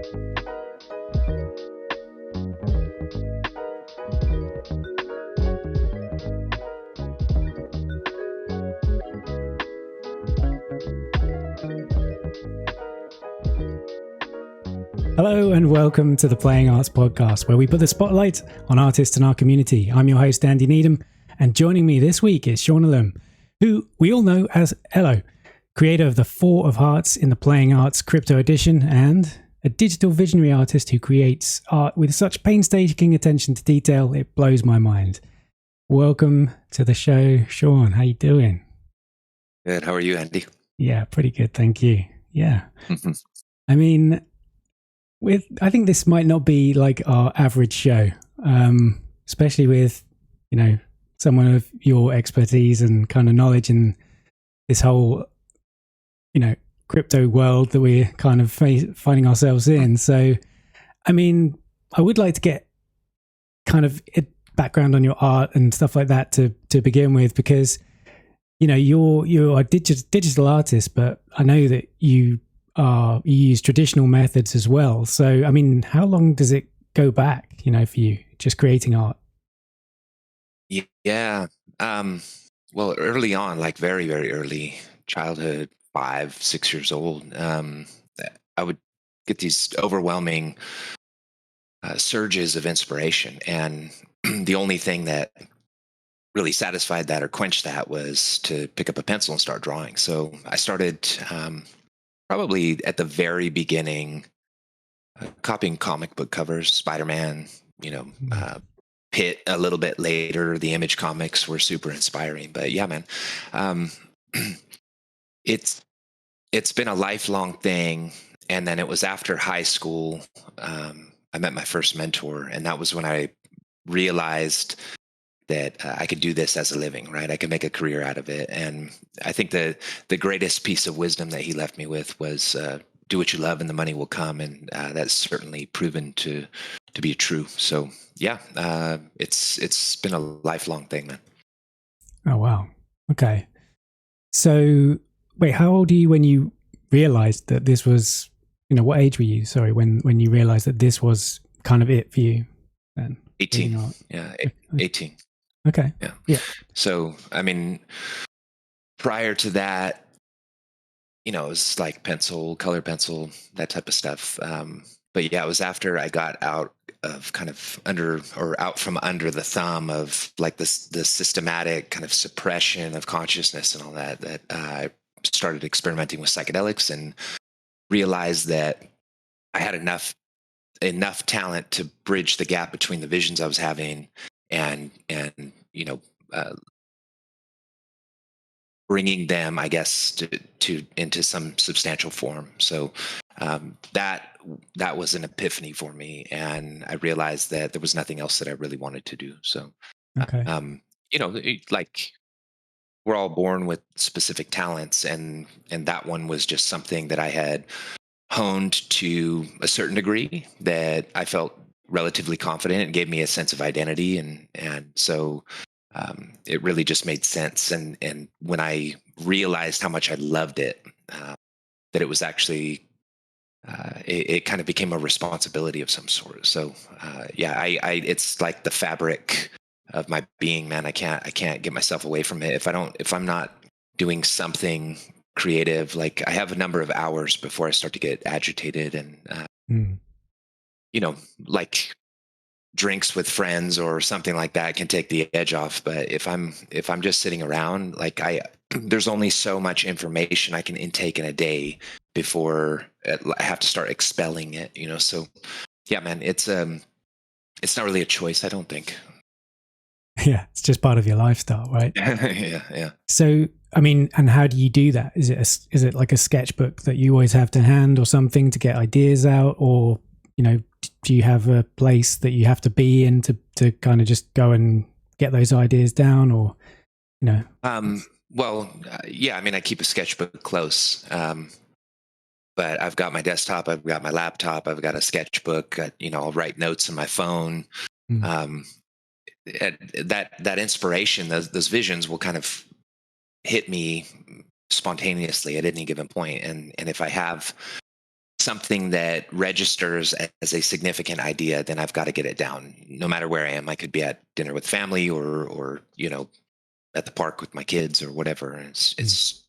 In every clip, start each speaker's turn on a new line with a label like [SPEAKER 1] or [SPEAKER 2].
[SPEAKER 1] Hello and welcome to the Playing Arts Podcast, where we put the spotlight on artists in our community. I'm your host, Andy Needham, and joining me this week is Sean Allum, who we all know as Eloh, creator of the Four of Hearts in the Playing Arts Crypto Edition, and a digital visionary artist who creates art with such painstaking attention to detail, it blows my mind. Welcome to the show, Sean. How you doing?
[SPEAKER 2] Good. How are you, Andy?
[SPEAKER 1] Yeah, pretty good. Thank you. Yeah. I mean, I think this might not be like our average show, especially with, someone of your expertise and kind of knowledge in this whole, crypto world that we're kind of finding ourselves in. So, I mean, I would like to get kind of a background on your art and stuff like that to begin with, because, you're a digital artist, but I know that you use traditional methods as well. So, I mean, how long does it go back, for you just creating art?
[SPEAKER 2] Yeah. Well, early on, like very, very early childhood, 5, 6 years old, I would get these overwhelming surges of inspiration. And the only thing that really satisfied that or quenched that was to pick up a pencil and start drawing. So I started probably at the very beginning, copying comic book covers, Spider-Man, Pitt a little bit later. The Image comics were super inspiring. But yeah, man, it's been a lifelong thing. And then it was after high school, I met my first mentor, and that was when I realized that I could do this as a living, right? I could make a career out of it. And I think the greatest piece of wisdom that he left me with was do what you love and the money will come. And that's certainly proven to be true. So yeah, it's been a lifelong thing, man.
[SPEAKER 1] Oh, wow. Okay. So wait, how old are you when you realized that this was, what age were you? Sorry, when you realized that this was kind of it for you then?
[SPEAKER 2] 18. Yeah. 18.
[SPEAKER 1] Okay. Yeah.
[SPEAKER 2] So, I mean, prior to that, it was like color pencil, that type of stuff. But yeah, it was after I got out of out from under the thumb of like the systematic kind of suppression of consciousness and all that I started experimenting with psychedelics and realized that I had enough talent to bridge the gap between the visions I was having and bringing them, I guess, to into some substantial form. So that was an epiphany for me, and I realized that there was nothing else that I really wanted to do. So,
[SPEAKER 1] okay.
[SPEAKER 2] Like we're all born with specific talents, and that one was just something that I had honed to a certain degree that I felt relatively confident and gave me a sense of identity. And so it really just made sense. And when I realized how much I loved it, that it was actually, it kind of became a responsibility of some sort. So it's like the fabric of my being, man. I can't get myself away from it. If I'm not doing something creative, like I have a number of hours before I start to get agitated and, like drinks with friends or something like that can take the edge off. But if I'm just sitting around, like there's only so much information I can intake in a day before I have to start expelling it, So yeah, man, it's not really a choice, I don't think.
[SPEAKER 1] Yeah, it's just part of your lifestyle, right?
[SPEAKER 2] Yeah.
[SPEAKER 1] So, I mean, and how do you do that? Is it like a sketchbook that you always have to hand or something to get ideas out, or do you have a place that you have to be in to kind of just go and get those ideas down, or
[SPEAKER 2] Well, yeah, I mean, I keep a sketchbook close, but I've got my desktop, I've got my laptop, I've got a sketchbook. I'll write notes on my phone. That inspiration, those visions will kind of hit me spontaneously at any given point. And if I have something that registers as a significant idea, then I've got to get it down no matter where I am. I could be at dinner with family or at the park with my kids or whatever. It's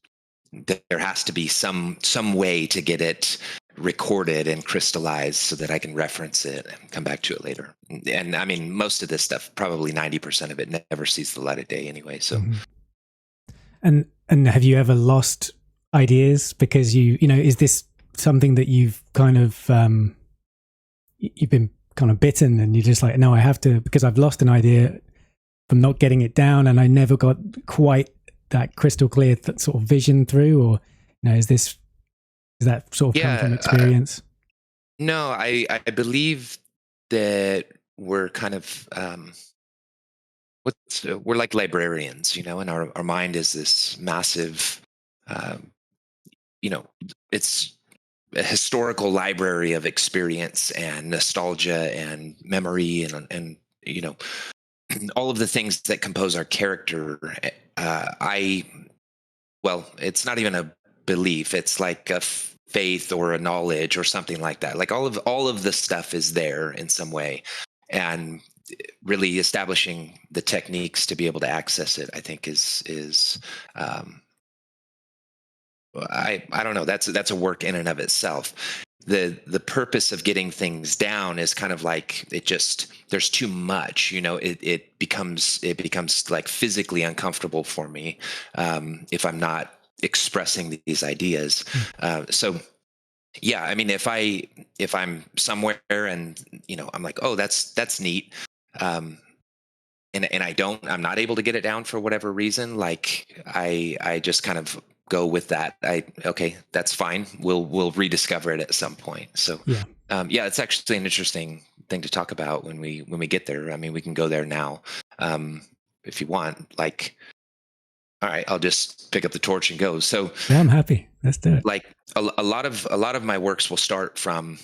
[SPEAKER 2] there has to be some way to get it recorded and crystallized so that I can reference it and come back to it later. And I mean, most of this stuff, probably 90% of it never sees the light of day anyway. So,
[SPEAKER 1] and have you ever lost ideas because is this something that you've kind of you've been kind of bitten and you're just like, no, I have to, because I've lost an idea from not getting it down and I never got quite that crystal clear sort of vision through, or is that sort of come from experience?
[SPEAKER 2] No, I believe that we're kind of we're like librarians, and our mind is this massive it's a historical library of experience and nostalgia and memory and all of the things that compose our character. It's not even a belief, it's like a faith or a knowledge or something like that. Like all of the stuff is there in some way, and really establishing the techniques to be able to access it, I think is I don't know, that's a work in and of itself. The purpose of getting things down is kind of like there's too much, it becomes like physically uncomfortable for me if I'm not expressing these ideas. So yeah, I mean, if I'm somewhere and I'm like, oh, that's neat, and I'm not able to get it down for whatever reason, like I just kind of go with that. Okay, that's fine. We'll rediscover it at some point. So yeah, it's actually an interesting thing to talk about when we get there. I mean, we can go there now if you want. Like, all right, I'll just pick up the torch and go. So
[SPEAKER 1] yeah, I'm happy. Let's do it.
[SPEAKER 2] Like a lot of my works will start from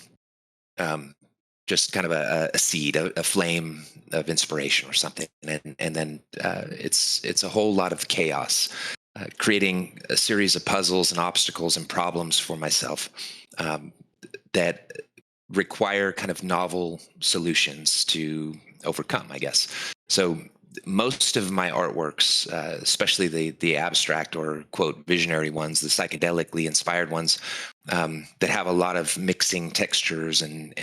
[SPEAKER 2] just kind of a seed, a flame of inspiration or something, and then it's a whole lot of chaos. Creating a series of puzzles and obstacles and problems for myself that require kind of novel solutions to overcome, I guess. So most of my artworks, especially the abstract or quote visionary ones, the psychedelically inspired ones, that have a lot of mixing textures and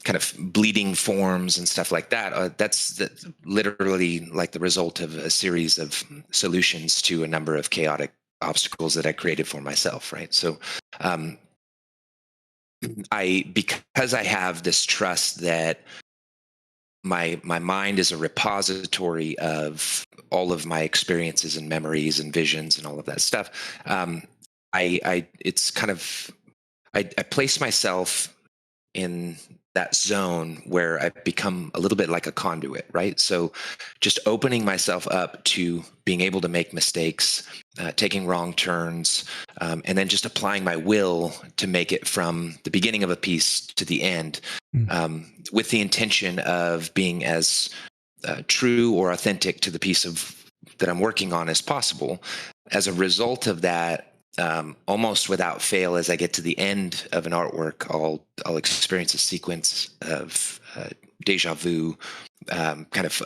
[SPEAKER 2] kind of bleeding forms and stuff like that. That's literally like the result of a series of solutions to a number of chaotic obstacles that I created for myself, right? So because I have this trust that my mind is a repository of all of my experiences and memories and visions and all of that stuff, it's kind of I place myself in that zone where I become a little bit like a conduit, right? So just opening myself up to being able to make mistakes, taking wrong turns, and then just applying my will to make it from the beginning of a piece to the end, with the intention of being as true or authentic to the piece that I'm working on as possible. As a result of that, almost without fail, as I get to the end of an artwork, I'll experience a sequence of deja vu, kind of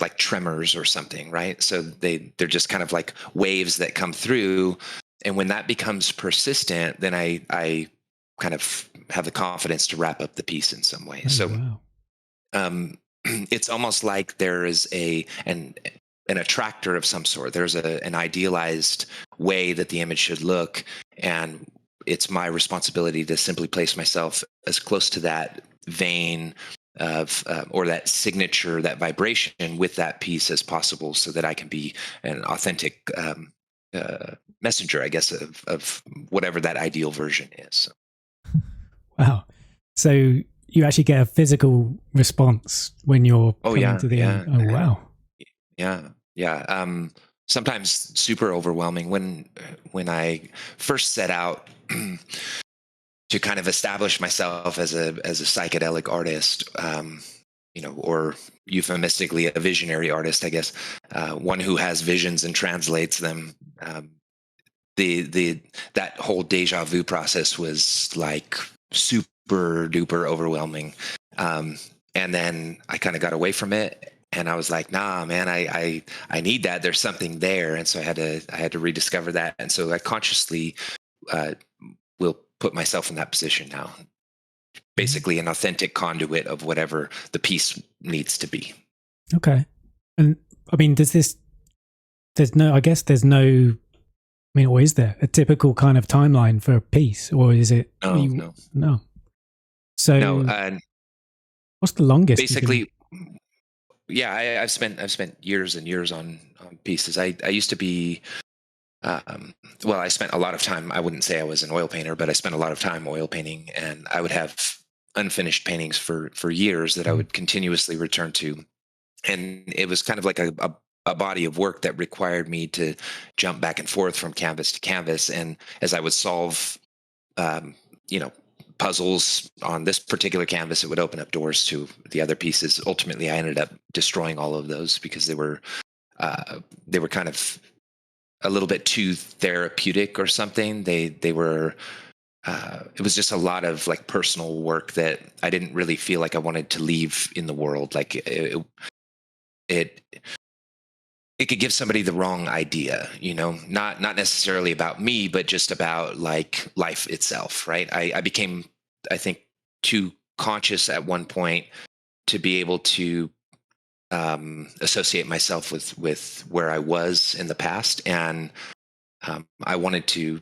[SPEAKER 2] like tremors or something, right? So they're just kind of like waves that come through, and when that becomes persistent, then I kind of have the confidence to wrap up the piece in some way. It's almost like there is an attractor of some sort. There's an idealized way that the image should look, and it's my responsibility to simply place myself as close to that vein of or that signature, that vibration with that piece as possible, so that I can be an authentic messenger, I guess, of whatever that ideal version is.
[SPEAKER 1] Wow. So you actually get a physical response when you're coming to the end. Oh, wow.
[SPEAKER 2] Yeah. Sometimes super overwhelming. When I first set out to kind of establish myself as a psychedelic artist, or euphemistically a visionary artist, I guess, one who has visions and translates them. that whole deja vu process was like super duper overwhelming. And then I kind of got away from it, and I was like, nah, man, I need that. There's something there. And so I had to rediscover that. And so I consciously will put myself in that position now, basically an authentic conduit of whatever the piece needs to be.
[SPEAKER 1] Okay. And I mean, there's no, or is there a typical kind of timeline for a piece, or is it? No. So
[SPEAKER 2] no,
[SPEAKER 1] what's the longest?
[SPEAKER 2] Basically, yeah, I've spent years and years on pieces. I used to be, I spent a lot of time. I wouldn't say I was an oil painter, but I spent a lot of time oil painting, and I would have unfinished paintings for years that I would continuously return to. And it was kind of like a body of work that required me to jump back and forth from canvas to canvas. And as I would solve, puzzles on this particular canvas, it would open up doors to the other pieces. Ultimately, I ended up destroying all of those because they were kind of a little bit too therapeutic or something. They were. It was just a lot of like personal work that I didn't really feel like I wanted to leave in the world. Like it could give somebody the wrong idea, not necessarily about me, but just about like life itself. Right. I became, I think, too conscious at one point to be able to associate myself with where I was in the past. And I wanted to,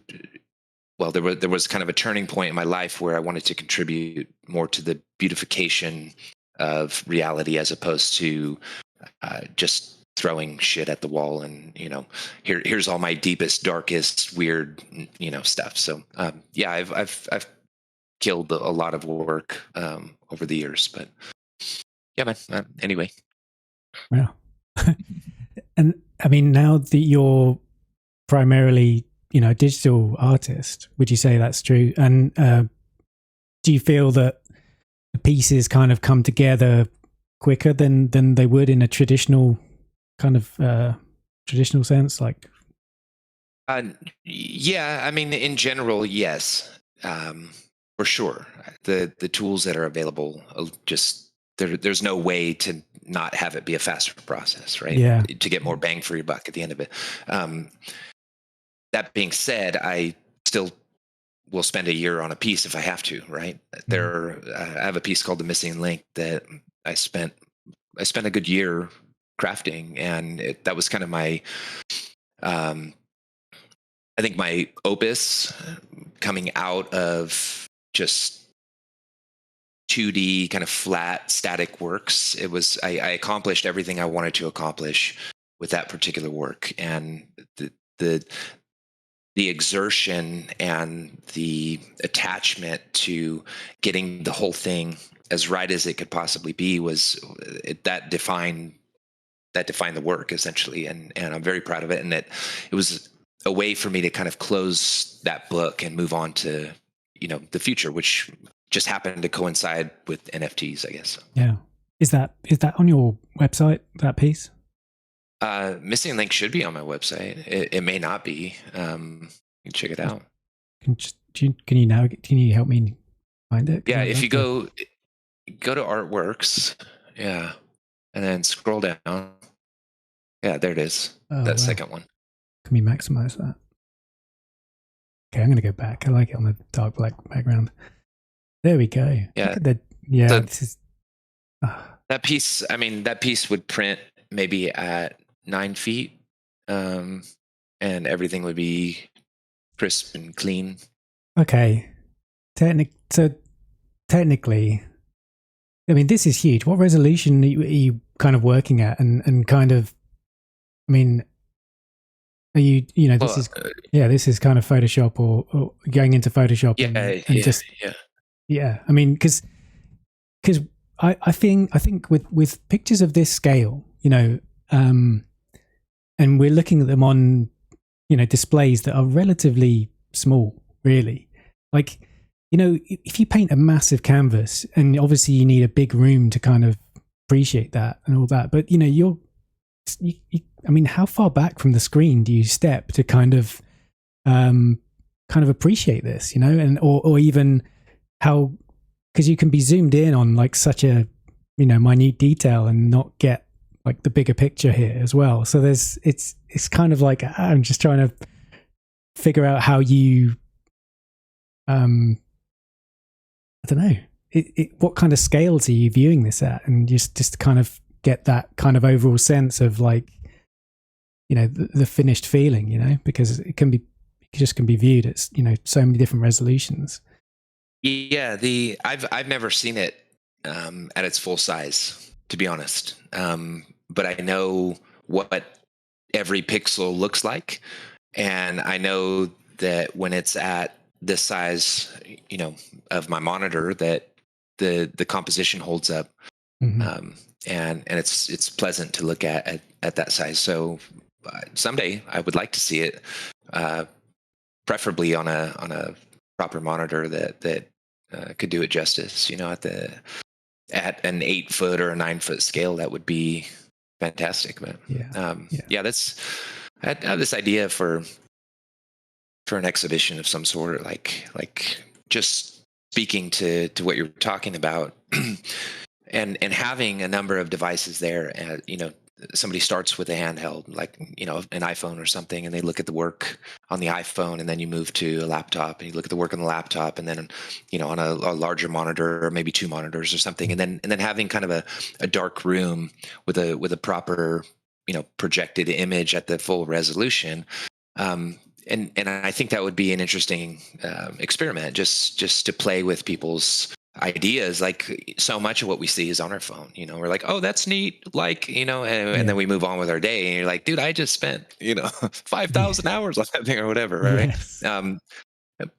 [SPEAKER 2] there was kind of a turning point in my life where I wanted to contribute more to the beautification of reality as opposed to just throwing shit at the wall and here's all my deepest, darkest, weird stuff. So I've killed a lot of work over the years, but yeah, man. Anyway.
[SPEAKER 1] Wow. And I mean, now that you're primarily a digital artist, would you say that's true? And do you feel that the pieces kind of come together quicker than they would in a traditional kind of traditional sense? Like,
[SPEAKER 2] yeah, I mean, in general, yes, for sure. The tools that are available, just there's no way to not have it be a faster process, right?
[SPEAKER 1] Yeah.
[SPEAKER 2] To get more bang for your buck at the end of it. That being said, I still will spend a year on a piece if I have to, right? I have a piece called The Missing Link that I spent a good year crafting, and that was kind of my, I think my opus coming out of just 2D kind of flat static works. It was, I accomplished everything I wanted to accomplish with that particular work, and the exertion and the attachment to getting the whole thing as right as it could possibly be that defined the work essentially. And I'm very proud of it. And it was a way for me to kind of close that book and move on to, the future, which just happened to coincide with NFTs, I guess.
[SPEAKER 1] Yeah. Is that on your website, that piece?
[SPEAKER 2] Missing Link should be on my website. It may not be. You can check it out.
[SPEAKER 1] Can you help me find it?
[SPEAKER 2] Yeah, if you go to artworks, yeah, and then scroll down. Yeah, there it is. That second one.
[SPEAKER 1] Can we maximize that? Okay, I'm going to go back. I like it on the dark black background. There we go.
[SPEAKER 2] Yeah,
[SPEAKER 1] this is
[SPEAKER 2] that piece. I mean, that piece would print maybe at 9 feet, and everything would be crisp and clean.
[SPEAKER 1] Okay. Technically, I mean, this is huge. What resolution are you kind of working at? And kind of, I mean, are you, this is kind of Photoshop or going into Photoshop. Yeah. I mean, because I think with pictures of this scale, and we're looking at them on, displays that are relatively small, really. Like, if you paint a massive canvas, and obviously you need a big room to kind of appreciate that and all that, but I mean, how far back from the screen do you step to kind of kind of appreciate this, and or even how, because you can be zoomed in on like such a minute detail and not get like the bigger picture here as well. So it's kind of like I'm just trying to figure out how you I don't know, what kind of scales are you viewing this at, and just to kind of get that kind of overall sense of like the finished feeling, because it can be viewed at so many different resolutions.
[SPEAKER 2] Yeah, I've never seen it at its full size, to be honest. But I know what every pixel looks like, and I know that when it's at this size, of my monitor, that the composition holds up,
[SPEAKER 1] Mm-hmm.
[SPEAKER 2] and it's pleasant to look at that size. So someday I would like to see it, preferably on a proper monitor that could do it justice. At an 8 foot or a 9 foot scale, that would be fantastic. But I have this idea for an exhibition of some sort, like just speaking to what you're talking about, and having a number of devices there. Somebody starts with a handheld, like an iPhone or something, and they look at the work on the iPhone, and then you move to a laptop and you look at the work on the laptop, and then on a larger monitor, or maybe 2 monitors or something, and then having kind of a dark room with a proper projected image at the full resolution. And I think that would be an interesting experiment, just to play with people's ideas. Like, so much of what we see is on our phone. We're like, oh, that's neat, like, and then we move on with our day, and you're like, dude, I just spent 5,000 hours on that thing or whatever, right?
[SPEAKER 1] Yes.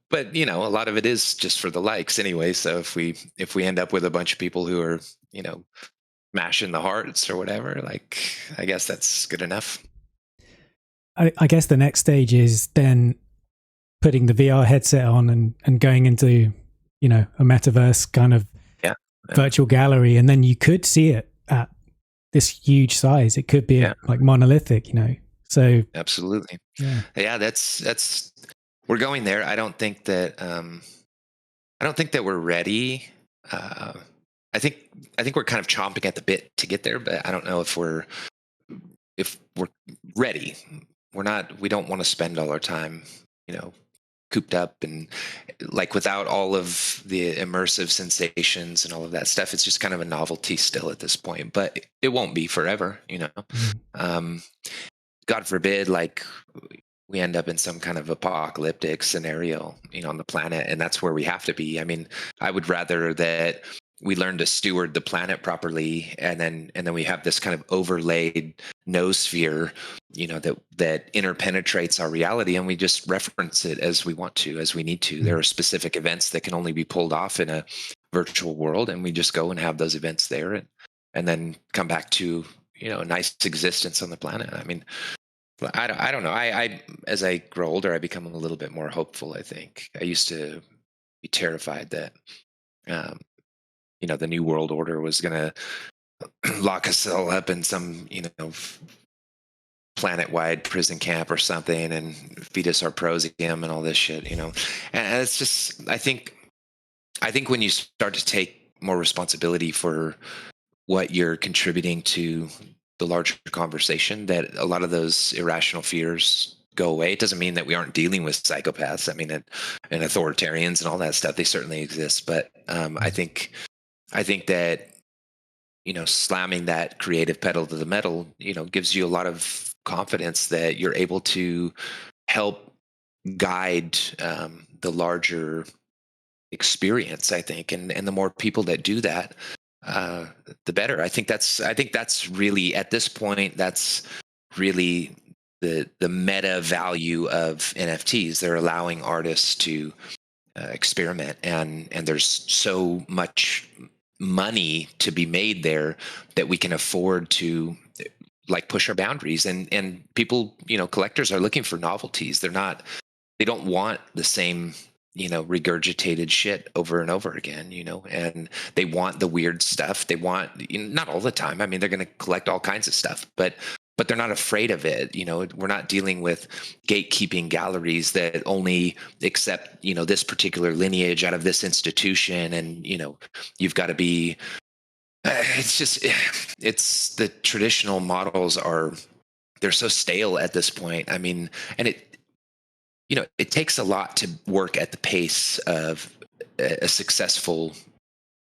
[SPEAKER 2] But a lot of it is just for the likes anyway. So if we end up with a bunch of people who are mashing the hearts or whatever, like, I guess that's good enough.
[SPEAKER 1] I guess the next stage is then putting the VR headset on and going into, a metaverse kind of virtual gallery. And then you could see it at this huge size. It could be like monolithic, so.
[SPEAKER 2] Absolutely. Yeah. That's, we're going there. I don't think that we're ready. I think we're kind of chomping at the bit to get there, but I don't know if we're ready. We don't want to spend all our time, cooped up and like without all of the immersive sensations and all of that stuff. It's just kind of a novelty still at this point, but it won't be forever, God forbid, like, we end up in some kind of apocalyptic scenario, on the planet, and that's where we have to be. I mean, I would rather that we learn to steward the planet properly, and then we have this kind of overlaid noosphere, that interpenetrates our reality, and we just reference it as we want to, as we need to. There are specific events that can only be pulled off in a virtual world, and we just go and have those events there, and then come back to a nice existence on the planet. I mean, I don't know. I as I grow older, I become a little bit more hopeful. I think I used to be terrified that the New World Order was going to lock us all up in some, planet-wide prison camp or something and feed us our Prosium and all this shit, And it's just, I think when you start to take more responsibility for what you're contributing to the larger conversation, that a lot of those irrational fears go away. It doesn't mean that we aren't dealing with psychopaths. I mean, and authoritarians and all that stuff, they certainly exist. But I think that, slamming that creative pedal to the metal, gives you a lot of confidence that you're able to help guide the larger experience, I think. And the more people that do that, the better. I think that's really, at this point, that's really the meta value of NFTs. They're allowing artists to experiment, and there's so much money to be made there that we can afford to like push our boundaries, and people, collectors are looking for novelties. They don't want the same regurgitated shit over and over again, and they want the weird stuff. They want, not all the time. I mean, they're going to collect all kinds of stuff, but but they're not afraid of it. We're not dealing with gatekeeping galleries that only accept, this particular lineage out of this institution. And, you've got to be, it's the traditional models they're so stale at this point. I mean, and it takes a lot to work at the pace of a successful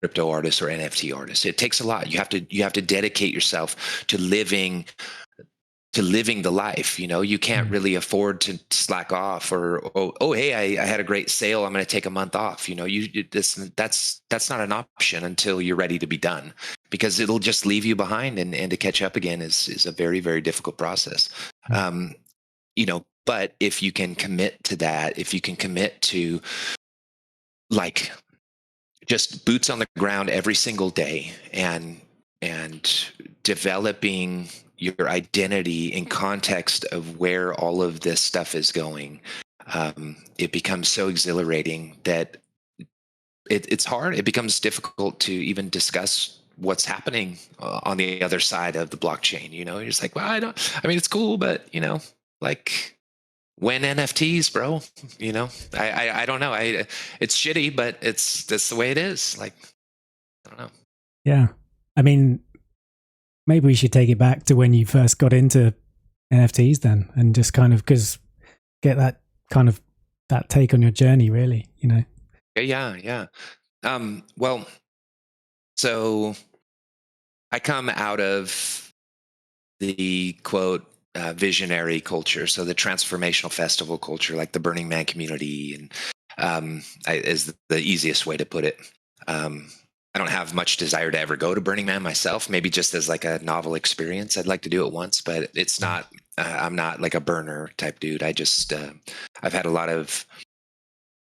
[SPEAKER 2] crypto artist or NFT artist. It takes a lot. You have to dedicate yourself to living the life. You can't really afford to slack off or hey, I had a great sale, I'm going to take a month off. That's not an option until you're ready to be done, because it'll just leave you behind, and to catch up again is a very, very difficult process. But if you can commit to that, if you can commit to like just boots on the ground every single day, and developing your identity in context of where all of this stuff is going, it becomes so exhilarating that it's hard. It becomes difficult to even discuss what's happening on the other side of the blockchain. You're just like, well, I mean, it's cool, but like, when NFTs, bro, I don't know. It's shitty, but that's the way it is. Like, I don't know.
[SPEAKER 1] Yeah. I mean, maybe we should take it back to when you first got into NFTs then, and just kind of get that kind of that take on your journey, really,
[SPEAKER 2] Yeah. Well, so I come out of the quote visionary culture, so the transformational festival culture, like the Burning Man community, and is the easiest way to put it. I don't have much desire to ever go to Burning Man myself. Maybe just as like a novel experience, I'd like to do it once, but it's not. I'm not like a burner type dude. I just I've had a lot of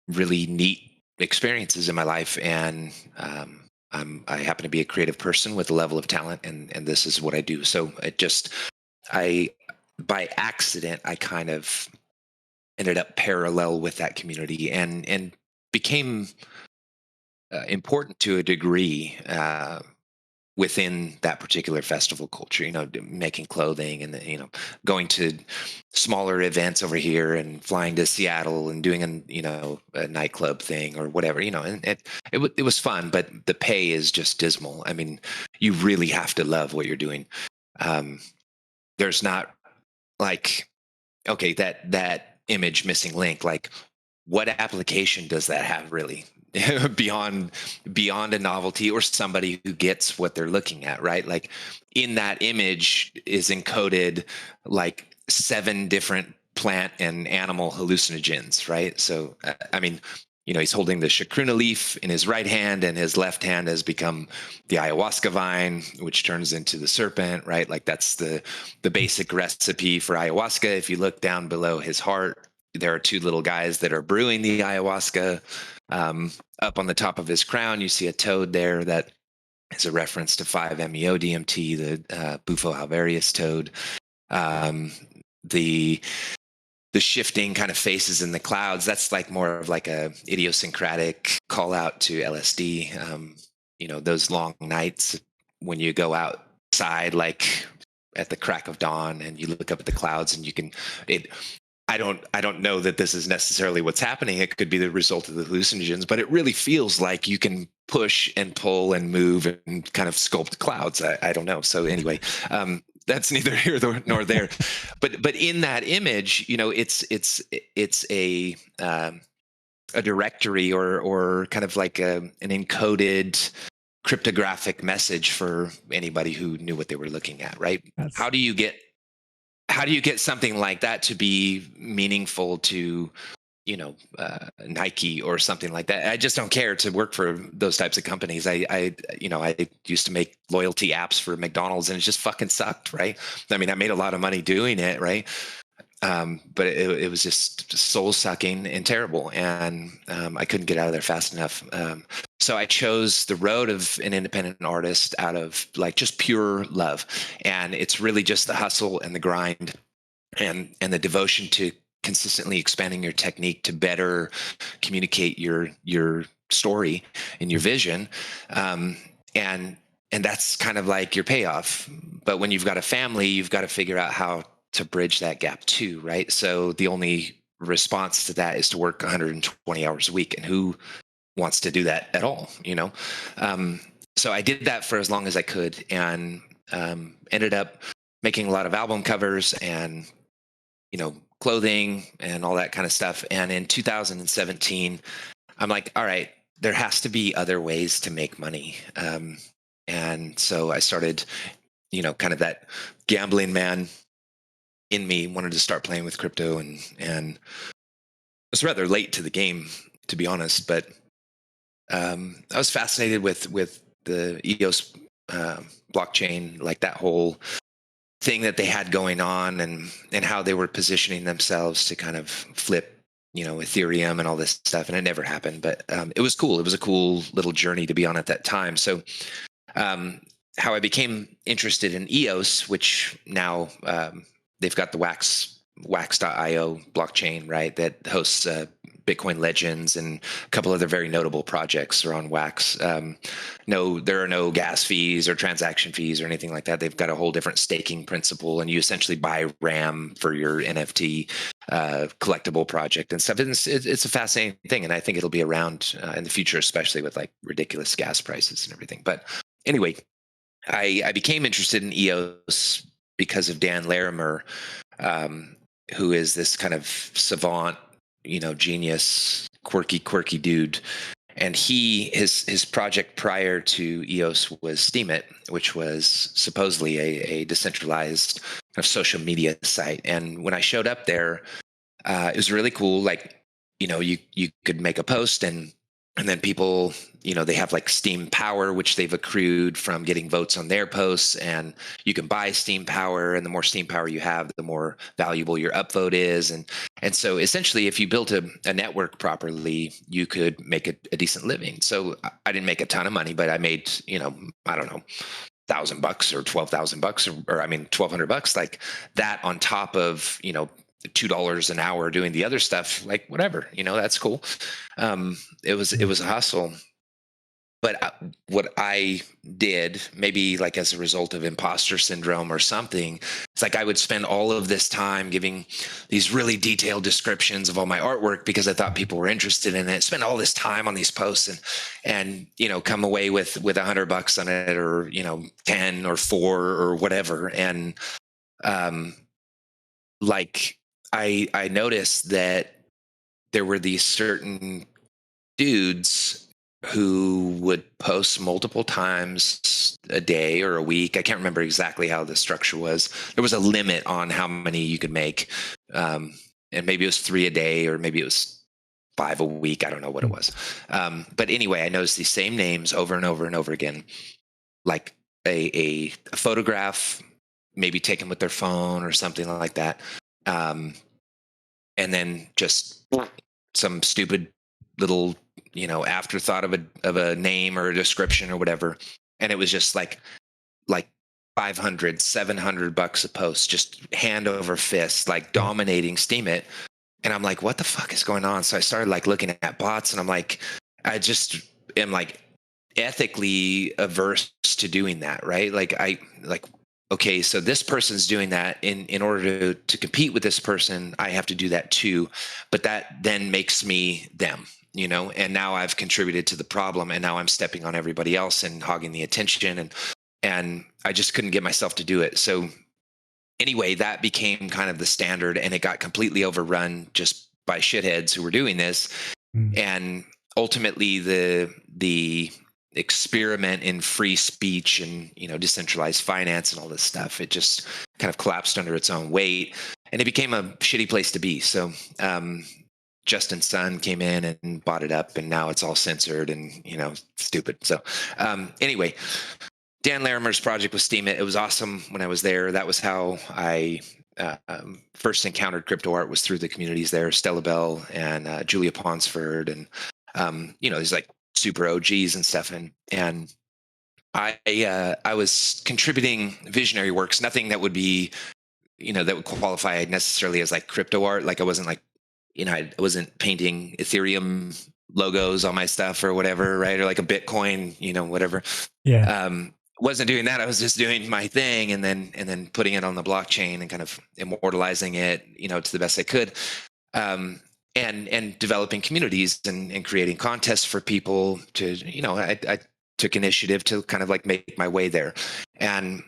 [SPEAKER 2] really neat experiences in my life, and I happen to be a creative person with a level of talent, and this is what I do. So by accident, I kind of ended up parallel with that community, and became important to a degree within that particular festival culture. Making clothing, and going to smaller events over here, and flying to Seattle and doing a nightclub thing or whatever. And it was fun, but the pay is just dismal. I mean, you really have to love what you're doing. There's not like, okay, that image missing link, like what application does that have really beyond a novelty or somebody who gets what they're looking at, right? Like, in that image is encoded like 7 different plant and animal hallucinogens, right? So I mean, he's holding the chacruna leaf in his right hand, and his left hand has become the ayahuasca vine, which turns into the serpent, right? Like, that's the basic recipe for ayahuasca. If you look down below his heart, there are 2 little guys that are brewing the ayahuasca. Up on the top of his crown, you see a toad there that is a reference to 5-MeO-DMT, the Bufo alvarius toad. The shifting kind of faces in the clouds, that's like more of like a idiosyncratic call out to LSD. Those long nights when you go outside, like at the crack of dawn, and you look up at the clouds, and I don't know that this is necessarily what's happening. It could be the result of the hallucinogens, but it really feels like you can push and pull and move and kind of sculpt clouds. I don't know. So anyway, that's neither here nor there. But in that image, it's a directory or kind of like an encoded cryptographic message for anybody who knew what they were looking at, right? How do you get something like that to be meaningful to, Nike or something like that? I just don't care to work for those types of companies. I used to make loyalty apps for McDonald's, and it just fucking sucked, right? I mean, I made a lot of money doing it, right? But it was just soul sucking and terrible, and I couldn't get out of there fast enough. So I chose the road of an independent artist out of like just pure love, and it's really just the hustle and the grind, and the devotion to consistently expanding your technique to better communicate your story and your vision, and that's kind of like your payoff. But when you've got a family, you've got to figure out how to bridge that gap too, right? So the only response to that is to work 120 hours a week, and who wants to do that at all, you know? So I did that for as long as I could, and ended up making a lot of album covers and, you know, clothing and all that kind of stuff. And in 2017, I'm like, all right, there has to be other ways to make money. And so I started, you know, kind of that gambling man in me wanted to start playing with crypto, and I was rather late to the game, to be honest, but I was fascinated with the EOS blockchain, like that whole thing that they had going on, and how they were positioning themselves to kind of flip, you know, Ethereum and all this stuff. And it never happened, but it was cool. It was a cool little journey to be on at that time. So how I became interested in EOS, which now they've got the Wax.io blockchain, right, that hosts Bitcoin Legends and a couple other very notable projects are on Wax. No, there are no gas fees or transaction fees or anything like that. They've got a whole different staking principle, and you essentially buy RAM for your NFT collectible project and stuff. And it's a fascinating thing, and I think it'll be around in the future, especially with like ridiculous gas prices and everything. But anyway, I became interested in EOS because of Dan Larimer, who is this kind of savant, you know, genius, quirky dude. And his project prior to EOS was Steemit, which was supposedly a decentralized kind of social media site. And when I showed up there, it was really cool. Like, you know, you could make a post, and then people, you know, they have like Steam Power, which they've accrued from getting votes on their posts, and you can buy Steam Power, and the more Steam Power you have, the more valuable your upvote is. And so essentially, if you built a network properly, you could make a decent living. So I didn't make a ton of money, but I made, you know, I don't know, $1,000 or $12,000 or I mean, $1,200, like that on top of, you know, $2 an hour doing the other stuff, like whatever, you know, that's cool. It was a hustle. But what I did, maybe like as a result of imposter syndrome or something, it's like I would spend all of this time giving these really detailed descriptions of all my artwork because I thought people were interested in it. Spend all this time on these posts, and you know, come away with $100 on it, or you know, 10 or 4 or whatever. And like I noticed that there were these certain dudes who would post multiple times a day or a week. I can't remember exactly how the structure was. There was a limit on how many you could make. And maybe it was 3 a day, or maybe it was 5 a week. I don't know what it was. But anyway, I noticed these same names over and over and over again, like a photograph, maybe taken with their phone or something like that. And then just some stupid little, you know, afterthought of a name or a description or whatever. And it was just like $500, $700 a post, just hand over fist, like dominating Steemit. And I'm like, what the fuck is going on? So I started like looking at bots, and I'm like, I just am like ethically averse to doing that, right? Okay, so this person's doing that. In order to compete with this person, I have to do that too. But that then makes me them, you know, and now I've contributed to the problem, and now I'm stepping on everybody else and hogging the attention, and I just couldn't get myself to do it. So anyway, that became kind of the standard, and it got completely overrun just by shitheads who were doing this. And ultimately the experiment in free speech and, you know, decentralized finance and all this stuff, it just kind of collapsed under its own weight, and it became a shitty place to be. So Justin Sun came in and bought it up, and now it's all censored and, you know, stupid. So anyway, Dan Larimer's project was Steemit. It was awesome when I was there. That was how I first encountered crypto art, was through the communities there, Stella Bell and Julia Ponsford, and you know, these like super OGs and stuff. And I was contributing visionary works, nothing that would be, you know, that would qualify necessarily as like crypto art. Like I wasn't like, you know, I wasn't painting Ethereum logos on my stuff or whatever, right? Or like a Bitcoin, you know, whatever.
[SPEAKER 1] Yeah.
[SPEAKER 2] wasn't doing that. I was just doing my thing and then putting it on the blockchain and kind of immortalizing it, to the best I could. And developing communities and creating contests for people to, I took initiative to kind of like make my way there. And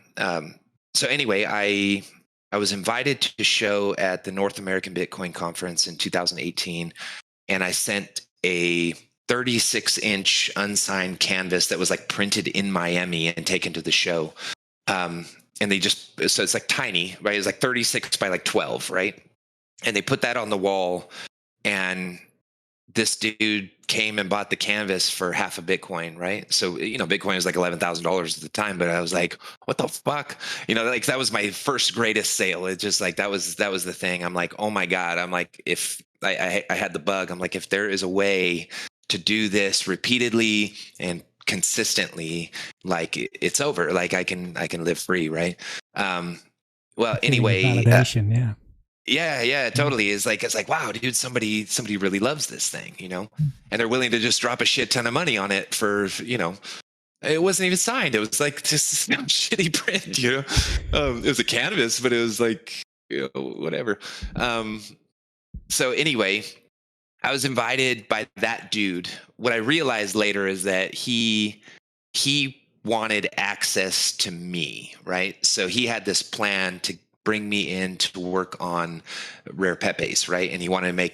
[SPEAKER 2] so anyway, I was invited to show at the North American Bitcoin Conference in 2018, and I sent a 36-inch unsigned canvas that was like printed in Miami and taken to the show. And so it's like tiny, right? It's like 36 by like 12, right? And they put that on the wall, and this dude came and bought the canvas for half a Bitcoin, right? So, Bitcoin was like $11,000 at the time, but I was like, what the fuck? Like that was my first greatest sale. It's just like, that was the thing. I'm like, oh my God. I'm like, if I had the bug, I'm like, if there is a way to do this repeatedly and consistently, like it's over, like I can live free. Right. Well, anyway,
[SPEAKER 1] validation.
[SPEAKER 2] Yeah, totally. It's like, wow, dude, somebody really loves this thing, and they're willing to just drop a shit ton of money on it for, it wasn't even signed. It was like just some shitty print, it was a canvas, but it was like, whatever. So anyway, I was invited by that dude. What I realized later is that he wanted access to me, right? So he had this plan to bring me in to work on rare pepes, right? And he wanted me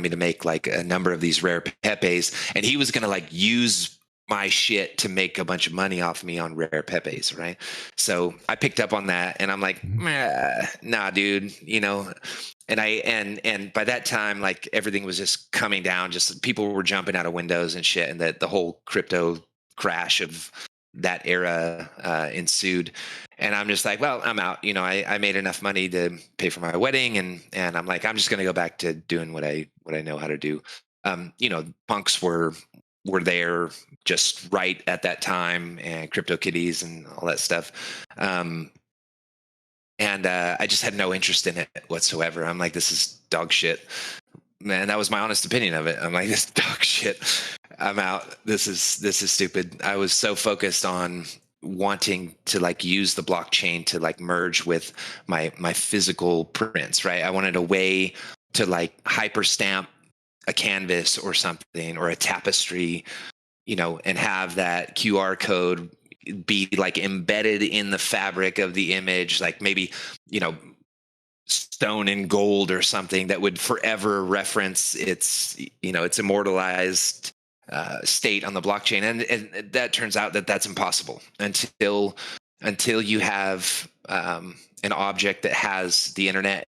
[SPEAKER 2] to make like a number of these rare pepes, and he was going to like use my shit to make a bunch of money off me on rare pepes, right? So I picked up on that, and I'm like, nah, dude, and by that time, like everything was just coming down, just people were jumping out of windows and shit, and that the whole crypto crash of that era ensued. And I'm just like, well, I'm out. I made enough money to pay for my wedding, and I'm like, I'm just going to go back to doing what I know how to do. Punks were there just right at that time, and CryptoKitties and all that stuff. And I just had no interest in it whatsoever. I'm like, this is dog shit. Man, that was my honest opinion of it. I'm like, this dog shit. I'm out. This is stupid. I was so focused on wanting to like use the blockchain to like merge with my physical prints, right? I wanted a way to like hyperstamp a canvas or something, or a tapestry, and have that QR code be like embedded in the fabric of the image, like maybe, stone and gold or something that would forever reference its immortalized state on the blockchain. And that turns out that that's impossible until you have an object that has the internet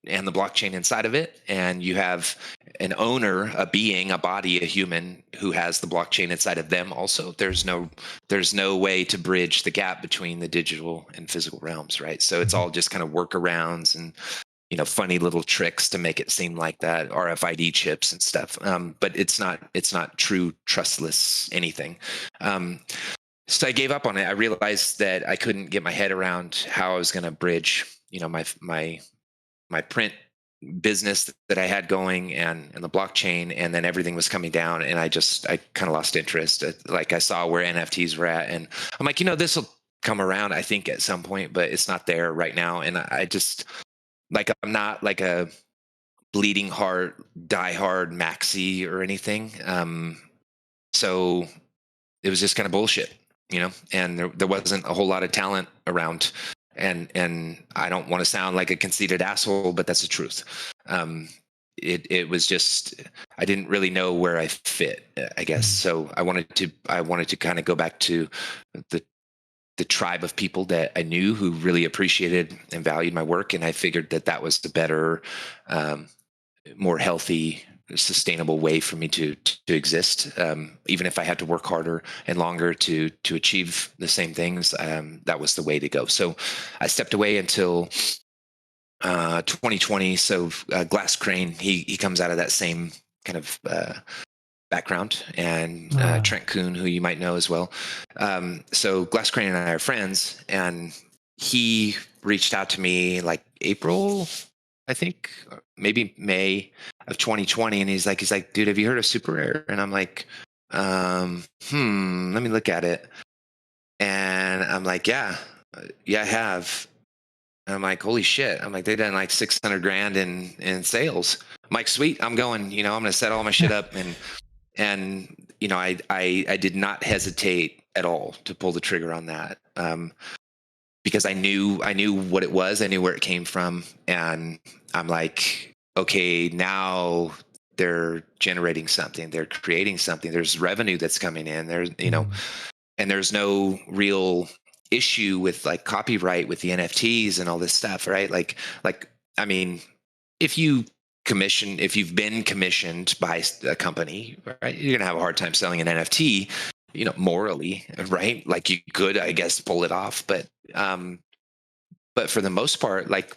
[SPEAKER 2] and the blockchain inside of it, and you have an owner, a being, a body, a human who has the blockchain inside of them also. There's no way to bridge the gap between the digital and physical realms, right? So it's all just kind of workarounds and funny little tricks to make it seem like that, RFID chips and stuff. But it's not true trustless anything. So I gave up on it. I realized that I couldn't get my head around how I was going to bridge, my print business that I had going and the blockchain, and then everything was coming down, and I kind of lost interest. Like I saw where NFTs were at, and I'm like, this will come around, I think, at some point, but it's not there right now. And I just, like, I'm not like a bleeding heart, die hard maxi or anything. So it was just kind of bullshit, and there wasn't a whole lot of talent around. And I don't want to sound like a conceited asshole, but that's the truth. It was just, I didn't really know where I fit, I guess. So I wanted to kind of go back to the tribe of people that I knew who really appreciated and valued my work. And I figured that was the better, more healthy, sustainable way for me to exist, even if I had to work harder and longer to achieve the same things. That was the way to go. So I stepped away until 2020. So Glass Crane, he comes out of that same kind of background, and Trent Kuhn, who you might know as well. So Glass Crane and I are friends, and he reached out to me like April, I think, maybe May of 2020. And he's like, dude, have you heard of SuperRare? And I'm like, let me look at it. And I'm like, yeah, I have. And I'm like, holy shit. I'm like, they done like 600 grand in sales. I'm like, sweet, I'm going, I'm going to set all my shit up. And, I did not hesitate at all to pull the trigger on that. Because I knew what it was. I knew where it came from. And I'm like, okay, now they're generating something. They're creating something. There's revenue that's coming in. There's, and there's no real issue with like copyright with the NFTs and all this stuff, right? Like, I mean, if you've been commissioned by a company, right, you're gonna have a hard time selling an NFT, morally, right? Like you could, I guess, pull it off, but for the most part, like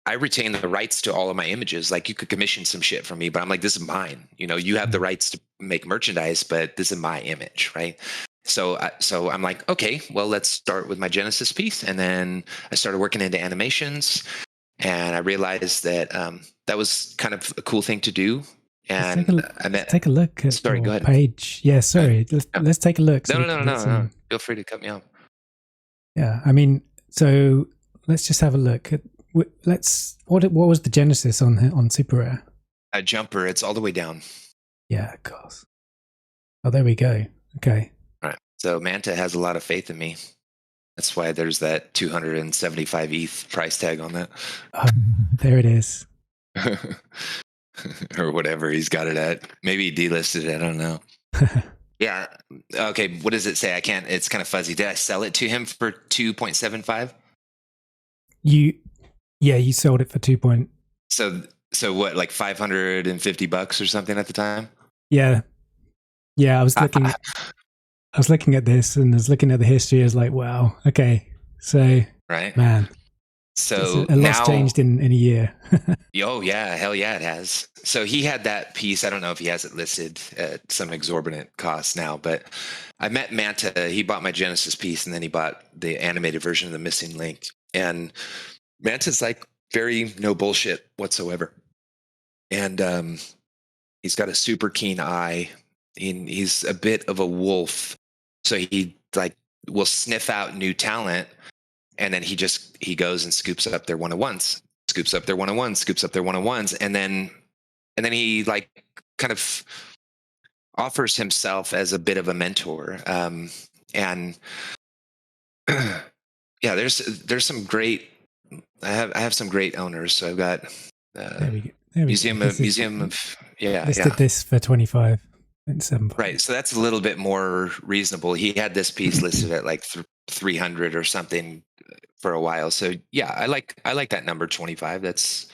[SPEAKER 2] I retain the rights to all of my images. Like you could commission some shit from me, but I'm like, this is mine. You have the rights to make merchandise, but this is my image, right? So I'm like, okay, well, let's start with my Genesis piece. And then I started working into animations, and I realized that that was kind of a cool thing to do. And
[SPEAKER 1] let's take a look at
[SPEAKER 2] sorry,
[SPEAKER 1] your
[SPEAKER 2] go ahead.
[SPEAKER 1] page. Yeah, sorry. Let's take a look.
[SPEAKER 2] No. Feel free to cut me off.
[SPEAKER 1] Yeah, I mean, so let's just have a look at. What was the Genesis on SuperRare?
[SPEAKER 2] A jumper. It's all the way down.
[SPEAKER 1] Yeah, of course. Oh, there we go. Okay.
[SPEAKER 2] All right. So Manta has a lot of faith in me. That's why there's that 275 ETH price tag on that.
[SPEAKER 1] There it is.
[SPEAKER 2] Or whatever he's got it at. Maybe he delisted it. I don't know. Yeah. Okay. What does it say? I can't. It's kind of fuzzy. Did I sell it to him for 2.75?
[SPEAKER 1] You sold it for 2.
[SPEAKER 2] So what? Like $550 or something at the time?
[SPEAKER 1] Yeah. I was looking. I was looking at this and I was looking at the history. I was like, wow. Okay. So,
[SPEAKER 2] right,
[SPEAKER 1] man.
[SPEAKER 2] So
[SPEAKER 1] a lot's changed in a year.
[SPEAKER 2] Oh yeah, hell yeah, it has. So he had that piece. I don't know if he has it listed at some exorbitant cost now, but I met Manta. He bought my Genesis piece, and then he bought the animated version of the Missing Link. And Manta's like very no bullshit whatsoever, and he's got a super keen eye. He's a bit of a wolf, so he like will sniff out new talent. And then he goes and scoops up their one-on-ones, and then he like kind of offers himself as a bit of a mentor. And yeah, there's some great. I have some great owners. So I've got Museum of
[SPEAKER 1] listed this for 25 and 7.
[SPEAKER 2] Right, so that's a little bit more reasonable. He had this piece listed at like 300 or something for a while. So yeah, I like that number 25. That's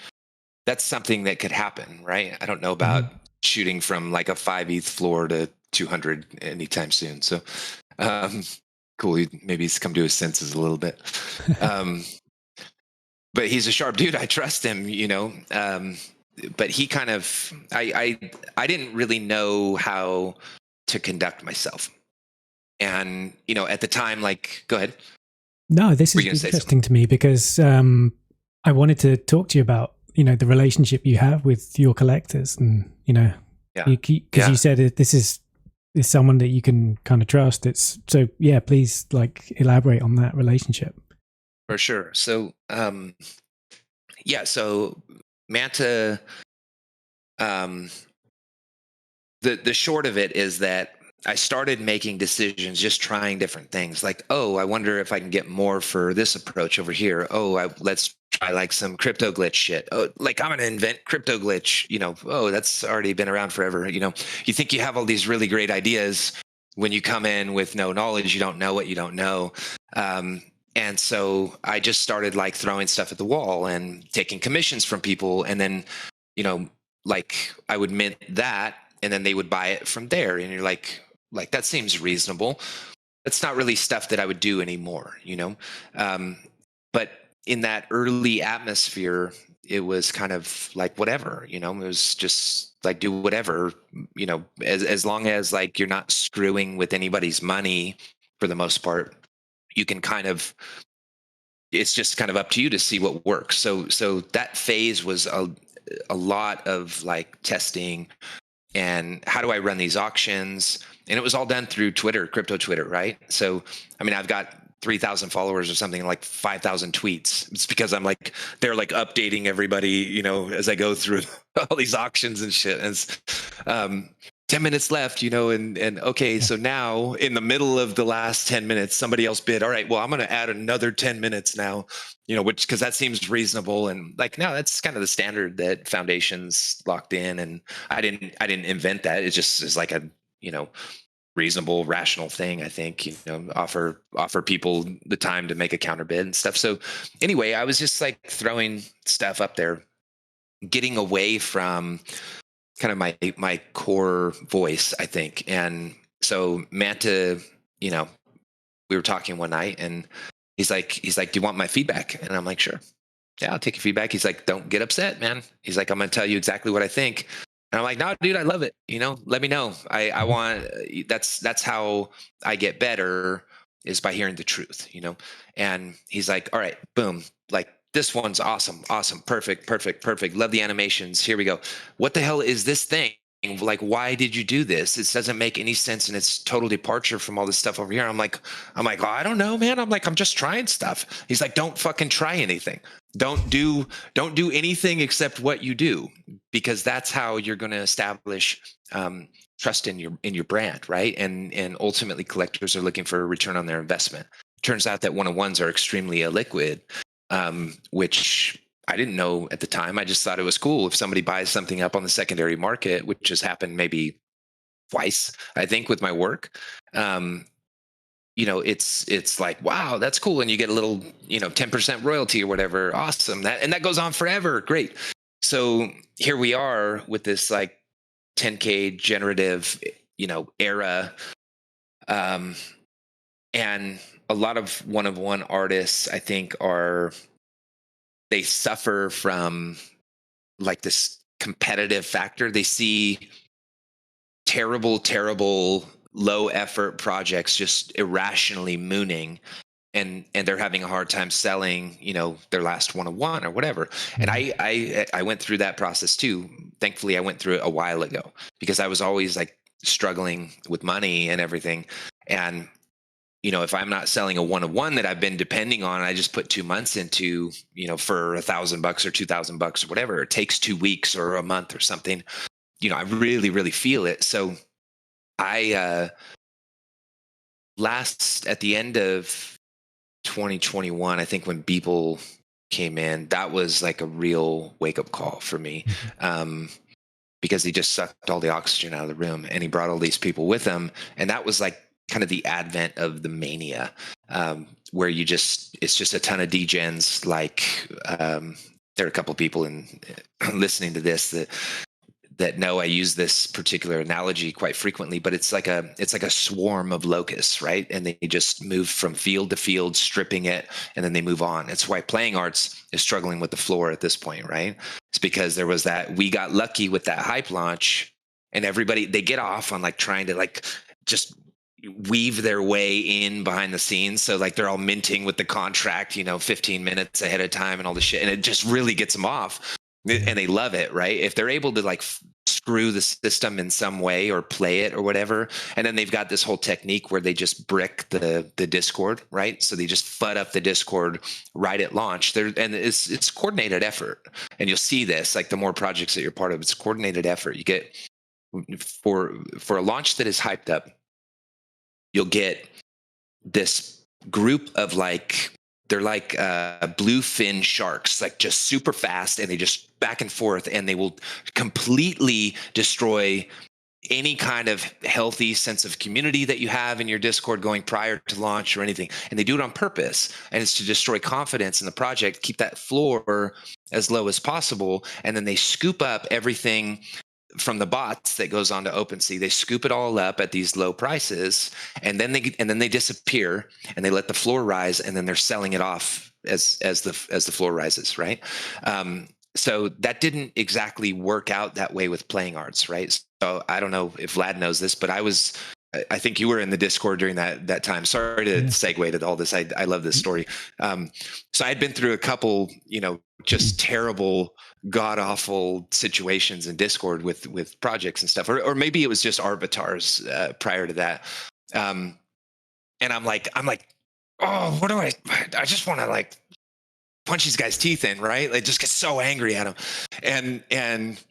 [SPEAKER 2] something that could happen, right? I don't know about shooting from like a 5 ETH floor to 200 anytime soon. So cool. Maybe he's come to his senses a little bit. But he's a sharp dude. I trust him, but he kind of I didn't really know how to conduct myself. And at the time, like, go ahead.
[SPEAKER 1] No, this is interesting to me because I wanted to talk to you about the relationship you have with your collectors, and because you said this is someone that you can kind of trust. It's so yeah. Please elaborate on that relationship.
[SPEAKER 2] For sure. So so Manta, the short of it is that I started making decisions, just trying different things. Like, oh, I wonder if I can get more for this approach over here. Oh, let's try like some crypto glitch shit. Oh, like I'm going to invent crypto glitch, oh, that's already been around forever. You think you have all these really great ideas. When you come in with no knowledge, you don't know what you don't know. And so I just started like throwing stuff at the wall and taking commissions from people. And then, like I would mint that and then they would buy it from there. And you're like that seems reasonable. That's not really stuff that I would do anymore, but in that early atmosphere, it was kind of like whatever, it was just like do whatever, as long as like you're not screwing with anybody's money for the most part, you can it's just kind of up to you to see what works. So that phase was a lot of like testing and how do I run these auctions? And it was all done through Twitter, crypto Twitter, right? So, I mean, I've got 3,000 followers or something, like 5,000 tweets. It's because I'm like, they're like updating everybody, you know, as I go through all these auctions and shit. And it's, 10 minutes left, you know, and okay, so now in the middle of the last 10 minutes, somebody else bid. All right, well, I'm going to add another 10 minutes now, you know, which, because that seems reasonable. And like, no, that's kind of the standard that Foundation's locked in. And I didn't invent that. It just is like a, you know, reasonable, rational thing. I think, you know, offer people the time to make a counter bid and stuff. So anyway, I was just like throwing stuff up there, getting away from kind of my core voice, I think. And so Manta, you know, we were talking one night and he's like, do you want my feedback? And I'm like, sure. Yeah, I'll take your feedback. He's like, don't get upset, man. He's like, I'm going to tell you exactly what I think. And I'm like, no, dude, I love it. You know, let me know. I want, that's how I get better, is by hearing the truth, you know? And he's like, all right, boom. Like, this one's awesome. Perfect. Love the animations. Here we go. What the hell is this thing? Like, why did you do this? This doesn't make any sense. And it's total departure from all this stuff over here. I'm like, oh, I don't know, man. I'm like, I'm just trying stuff. He's like, don't fucking try anything. Don't do anything except what you do, because that's how you're going to establish trust in your brand, right? And ultimately, collectors are looking for a return on their investment. Turns out that one-on-ones are extremely illiquid, which I didn't know at the time. I just thought it was cool if somebody buys something up on the secondary market, which has happened maybe twice, I think, with my work. You know, it's like, wow, that's cool. And you get a little, you know, 10% royalty or whatever. Awesome. That goes on forever. Great. So here we are with this like 10K generative, you know, era. And a lot of one-of-one artists, I think, they suffer from like this competitive factor. They see terrible, low effort projects just irrationally mooning, and they're having a hard time selling, you know, their last one-of-one or whatever. Mm-hmm. And I went through that process too. Thankfully, I went through it a while ago, because I was always like struggling with money and everything. And you know, if I'm not selling a one-of-one that I've been depending on, I just put 2 months into, you know, for $1,000 or $2,000 or whatever, it takes 2 weeks or a month or something, you know, I really feel it. So I, at the end of 2021, I think, when Beeple came in, that was like a real wake-up call for me. Because he just sucked all the oxygen out of the room, and he brought all these people with him. And that was like kind of the advent of the mania, where it's just a ton of degens. Like, there are a couple of people listening to this that know I use this particular analogy quite frequently, but it's like a swarm of locusts, right? And they just move from field to field, stripping it, and then they move on. It's why playing arts is struggling with the floor at this point, right? It's because there was we got lucky with that hype launch, and everybody, they get off on like trying to like just weave their way in behind the scenes. So like they're all minting with the contract, you know, 15 minutes ahead of time and all this shit. And it just really gets them off. And they love it, right? If they're able to like screw the system in some way or play it or whatever, and then they've got this whole technique where they just brick the Discord, right? So they just FUD up the Discord right at launch. And it's coordinated effort, and you'll see this like the more projects that you're part of, it's coordinated effort. You get for a launch that is hyped up, you'll get this group of like, they're like bluefin sharks, like just super fast, and they just back and forth, and they will completely destroy any kind of healthy sense of community that you have in your Discord going prior to launch or anything. And they do it on purpose, and it's to destroy confidence in the project, keep that floor as low as possible, and then they scoop up everything from the bots that goes on to OpenSea. They scoop it all up at these low prices, and then they disappear, and they let the floor rise, and then they're selling it off as the floor rises, right? So that didn't exactly work out that way with playing arts, right? So I don't know if Vlad knows this, but I think you were in the Discord during that time. Sorry to segue to all this. I love this story. So I had been through a couple, you know, just terrible, god awful situations in Discord with projects and stuff, or maybe it was just avatars prior to that. And I'm like, oh, what do I just want to like punch these guys' teeth in, right? Like just get so angry at them. And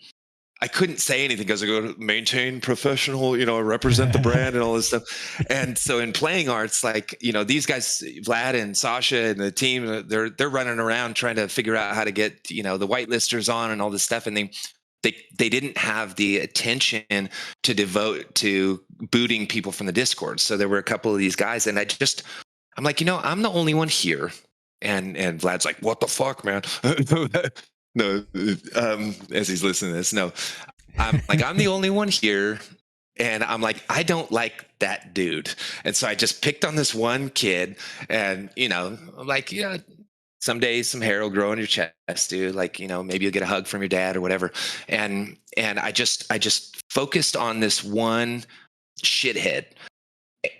[SPEAKER 2] I couldn't say anything because I go to maintain professional, represent the brand and all this stuff. And so in playing arts, like, these guys, Vlad and Sasha and the team, they're running around trying to figure out how to get, the whitelisters on and all this stuff. And they didn't have the attention to devote to booting people from the Discord. So there were a couple of these guys, and I'm like, I'm the only one here. And Vlad's like, what the fuck, man? No, as he's listening to this, no, I'm the only one here. And I'm like, I don't like that dude. And so I just picked on this one kid, and, I'm like, yeah, someday some hair will grow on your chest, dude. Like, maybe you'll get a hug from your dad or whatever. And I just focused on this one shithead.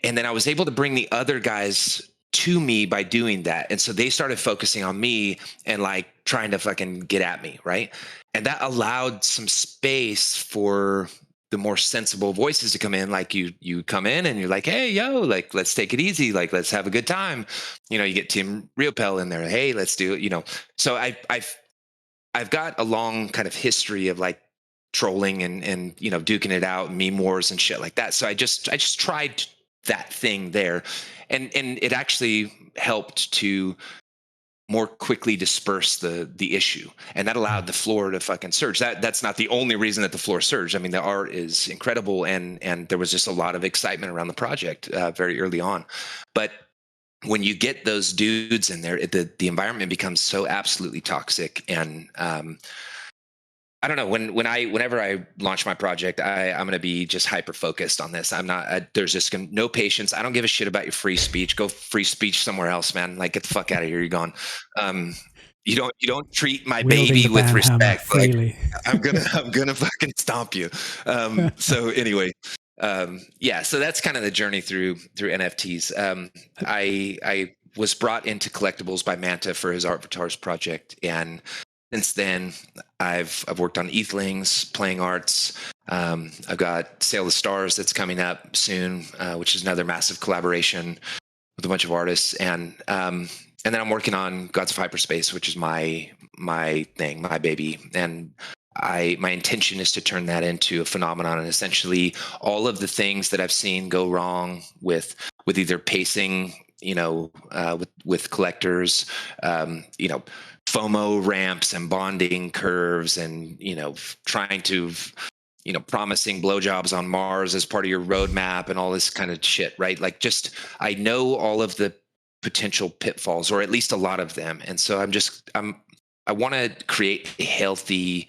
[SPEAKER 2] And then I was able to bring the other guys to me by doing that. And so they started focusing on me and like trying to fucking get at me, right? And that allowed some space for the more sensible voices to come in. Like you come in and you're like, hey, yo, like, let's take it easy. Like, let's have a good time. You get Tim Riopel in there. Hey, let's do it. So I've got a long kind of history of like trolling and duking it out, meme wars and shit like that. So I just tried that thing there, and it actually helped to more quickly disperse the issue, and that allowed the floor to fucking surge. That's not the only reason that the floor surged. I mean, the art is incredible, and there was just a lot of excitement around the project very early on. But when you get those dudes in there, the environment becomes so absolutely toxic. And I don't know, whenever I launch my project, I'm going to be just hyper focused on this. There's just no patience. I don't give a shit about your free speech. Go free speech somewhere else, man. Like, get the fuck out of here. You're gone. You don't treat my baby with respect.
[SPEAKER 1] Freely.
[SPEAKER 2] Like, I'm gonna fucking stomp you. So anyway, yeah. So that's kind of the journey through NFTs. I was brought into collectibles by Manta for his Avatars project, and since then, I've worked on Ethlings, playing arts. I've got Sail the Stars that's coming up soon, which is another massive collaboration with a bunch of artists. And then I'm working on Gods of Hyperspace, which is my thing, my baby. And my intention is to turn that into a phenomenon, and essentially all of the things that I've seen go wrong with either pacing, with collectors, FOMO ramps and bonding curves, and trying to promising blowjobs on Mars as part of your roadmap and all this kind of shit, right? Like, just I know all of the potential pitfalls, or at least a lot of them, and so I want to create a healthy.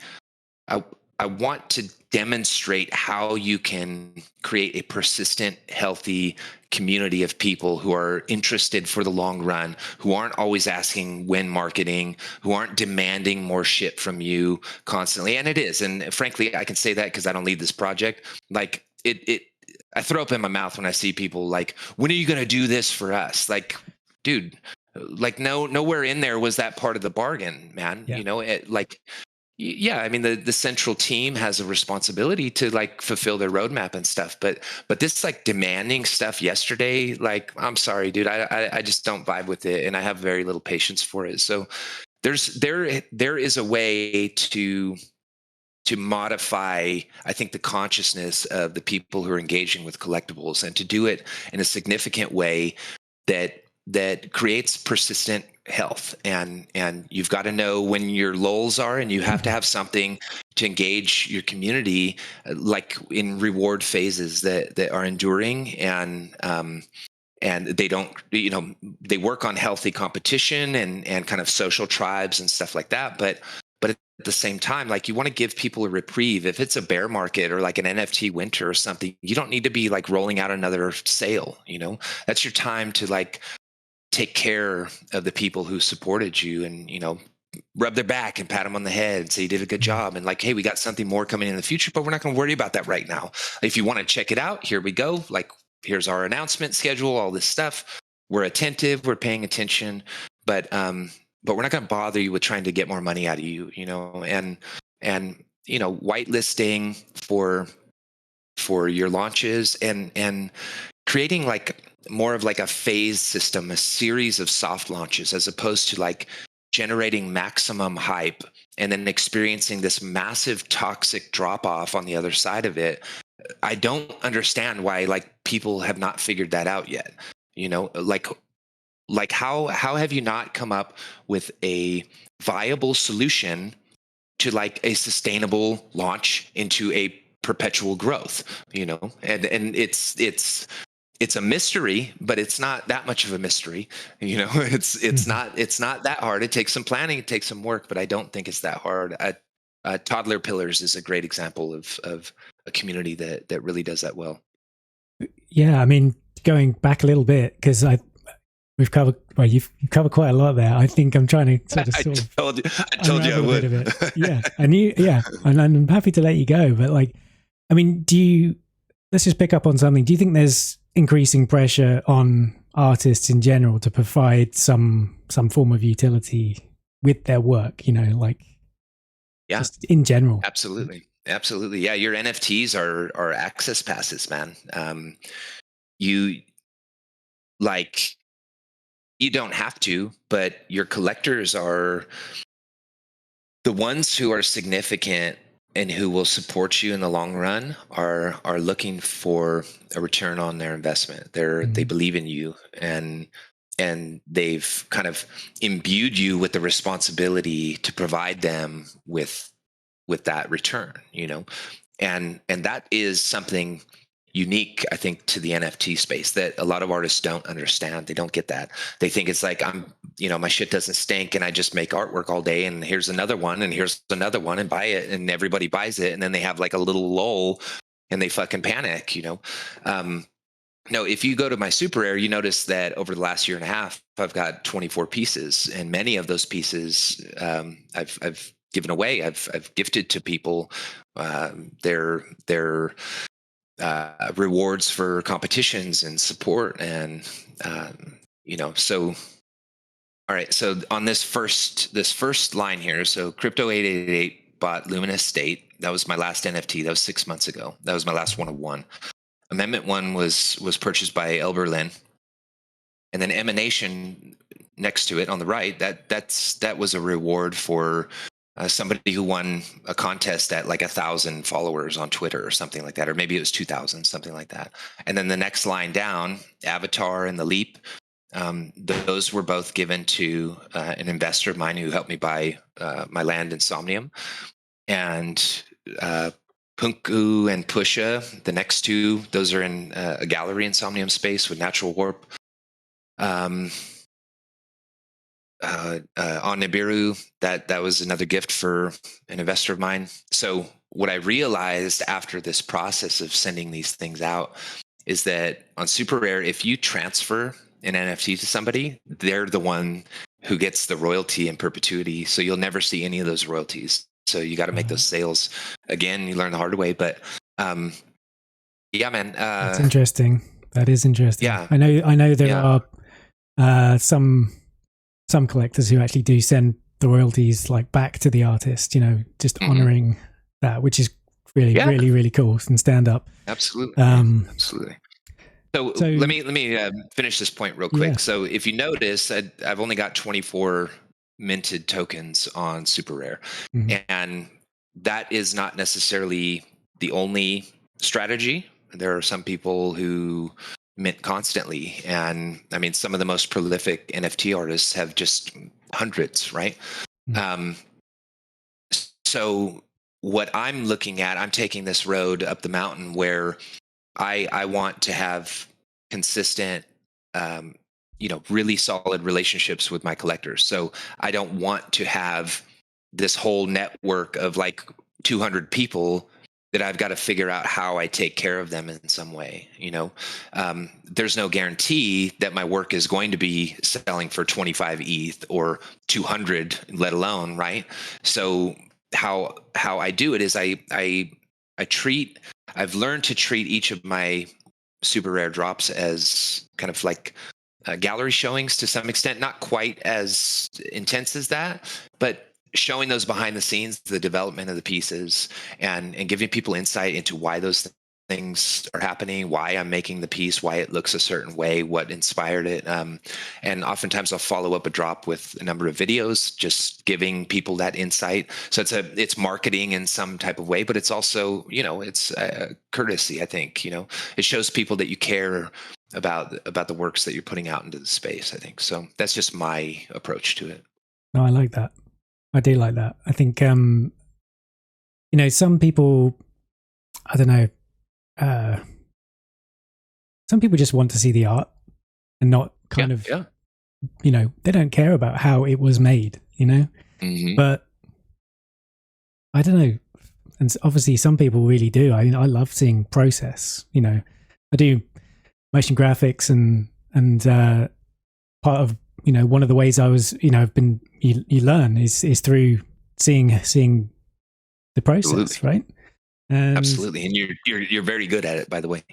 [SPEAKER 2] I want to demonstrate how you can create a persistent, healthy community of people who are interested for the long run, who aren't always asking when marketing, who aren't demanding more shit from you constantly. And it is. And frankly, I can say that because I don't lead this project. Like, I throw up in my mouth when I see people like, when are you going to do this for us? Like, dude, like nowhere in there was that part of the bargain, man.
[SPEAKER 1] Yeah.
[SPEAKER 2] Yeah, I mean, the central team has a responsibility to like fulfill their roadmap and stuff, but this like demanding stuff yesterday, like, I'm sorry, dude, I just don't vibe with it, and I have very little patience for it. So there is a way to modify, I think, the consciousness of the people who are engaging with collectibles, and to do it in a significant way that creates persistent health. And you've got to know when your lulls are, and you have to have something to engage your community, like in reward phases that are enduring, and they don't, they work on healthy competition and kind of social tribes and stuff like that. But at the same time, like, you want to give people a reprieve. If it's a bear market or like an NFT winter or something, you don't need to be like rolling out another sale. That's your time to like take care of the people who supported you, and rub their back and pat them on the head and say you did a good job, and like, hey, we got something more coming in the future, but we're not going to worry about that right now. If you want to check it out, here we go. Like, here's our announcement schedule, all this stuff. We're attentive, we're paying attention, but we're not going to bother you with trying to get more money out of you, and whitelisting for your launches, and creating like more of like a phase system, a series of soft launches, as opposed to like generating maximum hype and then experiencing this massive toxic drop off on the other side of it. I don't understand why like people have not figured that out yet. You know, like how have you not come up with a viable solution to like a sustainable launch into a perpetual growth, you know? And it's a mystery, but it's not that much of a mystery. You know, it's not that hard. It takes some planning, it takes some work, but I don't think it's that hard. Toddler Pillars is a great example of a community that really does that well.
[SPEAKER 1] Yeah, I mean, going back a little bit, because we've covered, well, you've covered quite a lot there. I think I'm trying to sort of
[SPEAKER 2] I told you I would.
[SPEAKER 1] A bit of it. Yeah, and I'm happy to let you go. But like, I mean, let's just pick up on something. Do you think there's increasing pressure on artists in general to provide some form of utility with their work? You know, like,
[SPEAKER 2] yeah,
[SPEAKER 1] just in general.
[SPEAKER 2] Absolutely. Yeah, your NFTs are access passes, man. You don't have to, but your collectors are the ones who are significant and who will support you in the long run are looking for a return on their investment. They believe in you, and they've kind of imbued you with the responsibility to provide them with that return, you know, and that is something unique, I think, to the NFT space that a lot of artists don't understand. They don't get that. They think it's like, my shit doesn't stink and I just make artwork all day and here's another one and here's another one and buy it and everybody buys it. And then they have like a little lull and they fucking panic, you know? No, if you go to my SuperRare, you notice that over the last year and a half, I've got 24 pieces, and many of those pieces I've given away. I've gifted to people. Their rewards for competitions and support, and So, all right. So on this first line here, so Crypto 888 bought Luminous State. That was my last NFT. That was 6 months ago. That was my last 101. Amendment 1 was purchased by El Berlin, and then Emanation next to it on the right. That was a reward for somebody who won a contest at like 1,000 followers on Twitter or something like that, or maybe it was 2,000, something like that. And then the next line down, Avatar and the Leap, those were both given to an investor of mine who helped me buy my land in Somnium. And Punku and Pusha, the next two, those are in a gallery in Somnium space with Natural Warp. On Nibiru, that was another gift for an investor of mine. So what I realized after this process of sending these things out is that on SuperRare, if you transfer an NFT to somebody, they're the one who gets the royalty in perpetuity. So you'll never see any of those royalties. So you got to make those sales. Again, you learn the hard way, but yeah, man.
[SPEAKER 1] That's interesting. That is interesting.
[SPEAKER 2] Yeah.
[SPEAKER 1] I know there are some collectors who actually do send the royalties like back to the artist, you know, just honoring that, which is really, really, really cool and stand up.
[SPEAKER 2] Absolutely. Absolutely. So let me finish this point real quick. Yeah. So if you notice, I've only got 24 minted tokens on SuperRare, and that is not necessarily the only strategy. There are some people who mint constantly, and I mean, some of the most prolific NFT artists have just hundreds, right? So what I'm looking at, I'm taking this road up the mountain where I want to have consistent, really solid relationships with my collectors. So I don't want to have this whole network of like 200 people that I've got to figure out how I take care of them in some way. You know, there's no guarantee that my work is going to be selling for 25 ETH or 200, let alone, right? So how I do it is I've learned to treat each of my SuperRare drops as kind of like gallery showings to some extent, not quite as intense as that, but showing those behind the scenes, the development of the pieces, and giving people insight into why those things are happening, why I'm making the piece, why it looks a certain way, what inspired it. And oftentimes I'll follow up a drop with a number of videos, just giving people that insight. So it's marketing in some type of way, but it's also, it's courtesy, I think. It shows people that you care about the works that you're putting out into the space, I think. So that's just my approach to it.
[SPEAKER 1] No, I like that. I do like that. I think, some people, I don't know, some people just want to see the art and not kind of, they don't care about how it was made,
[SPEAKER 2] Mm-hmm.
[SPEAKER 1] But I don't know. And obviously some people really do. I love seeing process, I do motion graphics and part of, one of the ways I was, I've been, you learn is through seeing the process,
[SPEAKER 2] Absolutely.
[SPEAKER 1] right?
[SPEAKER 2] Absolutely. And you're very good at it, by the way.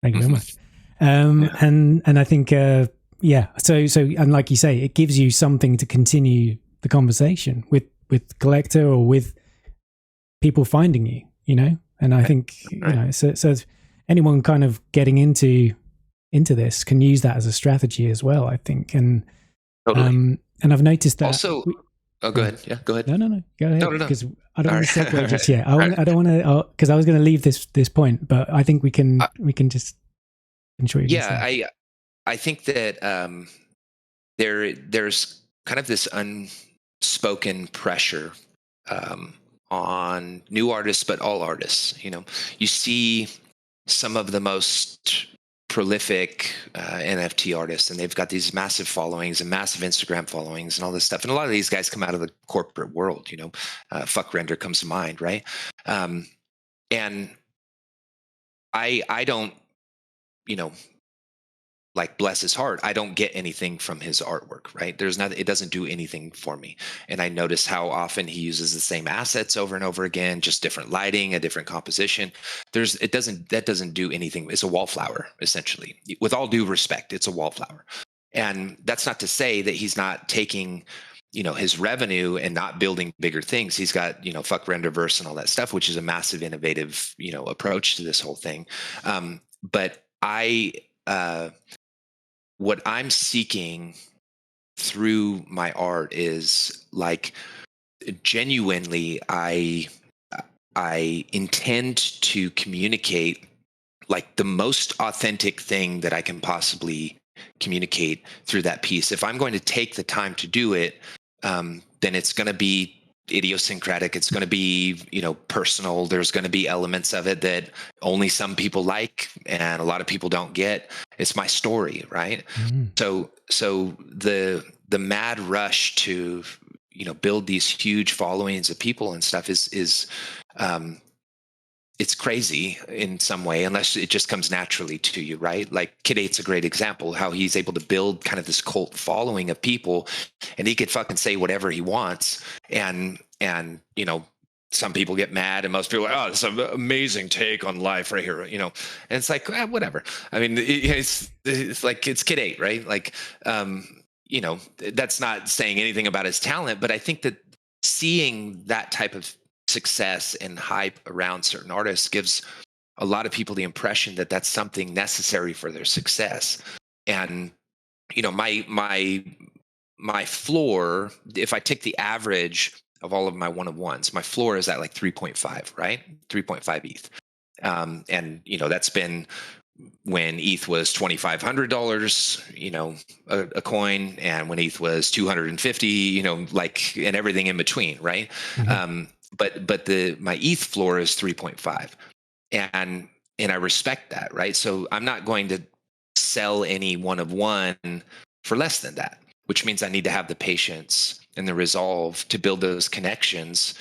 [SPEAKER 1] Thank you very much. And I think, so, and like you say, it gives you something to continue the conversation with collector or with people finding you, and I think, so anyone kind of getting into this can use that as a strategy as well, I think. And,
[SPEAKER 2] totally.
[SPEAKER 1] And I've noticed that
[SPEAKER 2] also, go ahead. Yeah, go ahead.
[SPEAKER 1] No, go ahead.
[SPEAKER 2] No.
[SPEAKER 1] Because I don't want to segue just yet. I don't want to, because I was going to leave this point, but I think we can just ensure you.
[SPEAKER 2] Yeah, I think that there's kind of this unspoken pressure on new artists, but all artists. You see some of the most prolific NFT artists, and they've got these massive followings and massive Instagram followings and all this stuff. And a lot of these guys come out of the corporate world. Fuck Render comes to mind, right? And I don't, like, bless his heart, I don't get anything from his artwork, right? It doesn't do anything for me. And I notice how often he uses the same assets over and over again, just different lighting, a different composition. That doesn't do anything. It's a wallflower, essentially. With all due respect, it's a wallflower. And that's not to say that he's not taking, his revenue and not building bigger things. He's got, fuck Renderverse and all that stuff, which is a massive innovative, approach to this whole thing. But what I'm seeking through my art is, like, genuinely, I intend to communicate, like, the most authentic thing that I can possibly communicate through that piece. If I'm going to take the time to do it, then it's going to be idiosyncratic. It's going to be, personal. There's going to be elements of it that only some people like and a lot of people don't get. It's my story, right?
[SPEAKER 1] Mm-hmm.
[SPEAKER 2] So the mad rush to, build these huge followings of people and stuff is it's crazy in some way, unless it just comes naturally to you, right? Like Kid 8's a great example, how he's able to build kind of this cult following of people, and he could fucking say whatever he wants. And some people get mad, and most people are like, oh, it's an amazing take on life right here, and it's like, whatever. I mean, it's like, it's Kid 8, right? Like, that's not saying anything about his talent, but I think that seeing that type of success and hype around certain artists gives a lot of people the impression that that's something necessary for their success. And my floor, if I take the average of all of my one-of-ones, my floor is at like 3.5, right? 3.5 ETH. And that's been when ETH was $2,500, a coin, and when ETH was 250, like, and everything in between, right? Mm-hmm. But my ETH floor is 3.5, and I respect that, right? So I'm not going to sell any one-of-one for less than that, which means I need to have the patience and the resolve to build those connections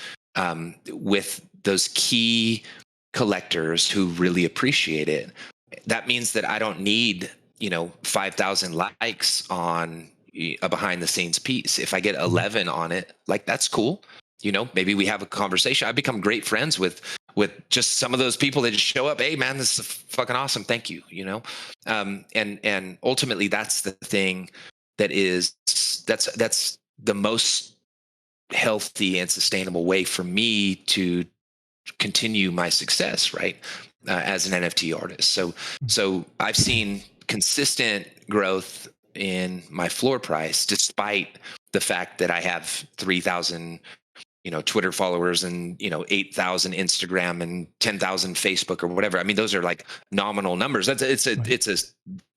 [SPEAKER 2] with those key collectors who really appreciate it. That means that I don't need 5,000 likes on a behind the scenes piece. If I get 11 on it, like, that's cool. Maybe we have a conversation. I've become great friends with just some of those people that just show up. Hey man, this is fucking awesome. Thank you. And ultimately that's the thing that's the most healthy and sustainable way for me to continue my success, right, as an NFT artist. So I've seen consistent growth in my floor price, despite the fact that I have 3,000 Twitter followers and 8,000 Instagram and 10,000 Facebook or whatever. I mean, those are like nominal numbers. It's a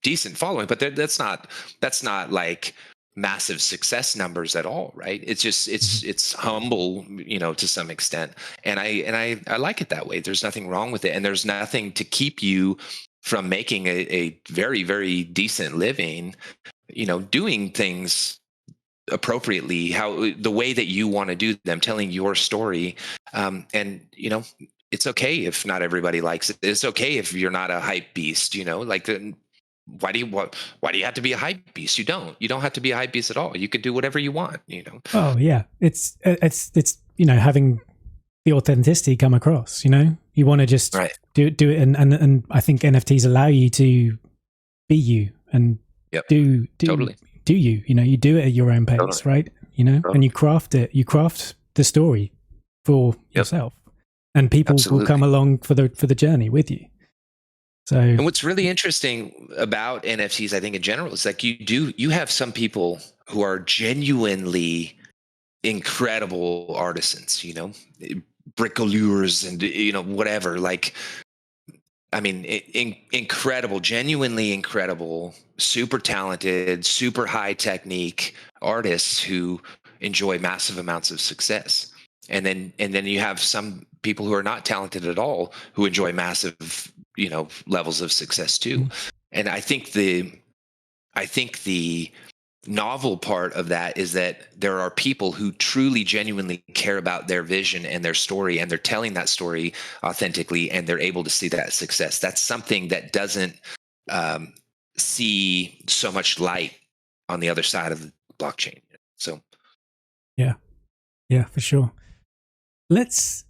[SPEAKER 2] decent following, but that's not like massive success numbers at all, right? It's just it's humble, to some extent, and I like it that way. There's nothing wrong with it, and there's nothing to keep you from making a very, very decent living, doing things appropriately, the way that you want to do them, telling your story, and it's okay if not everybody likes it. It's okay if you're not a hype beast, like why do you have to be a hype beast? You don't have to be a hype beast at all. You could do whatever you want,
[SPEAKER 1] Oh yeah, it's having the authenticity come across. You want to just do it, and I think NFTs allow you to be you and do
[SPEAKER 2] totally.
[SPEAKER 1] Do you do it at your own pace, totally. Right? Totally. And you craft the story for yourself, and people will come along for the journey with you. So,
[SPEAKER 2] and what's really interesting about NFTs, I think in general, is like you have some people who are genuinely incredible artisans, bricoleurs and whatever, like. I mean, incredible, genuinely incredible, super talented, super high technique artists who enjoy massive amounts of success. And then you have some people who are not talented at all who enjoy massive, levels of success too. Mm-hmm. And I think the novel part of that is that there are people who truly genuinely care about their vision and their story, and they're telling that story authentically, and they're able to see that success. That's something that doesn't see so much light on the other side of the blockchain. So
[SPEAKER 1] yeah, for sure. Let's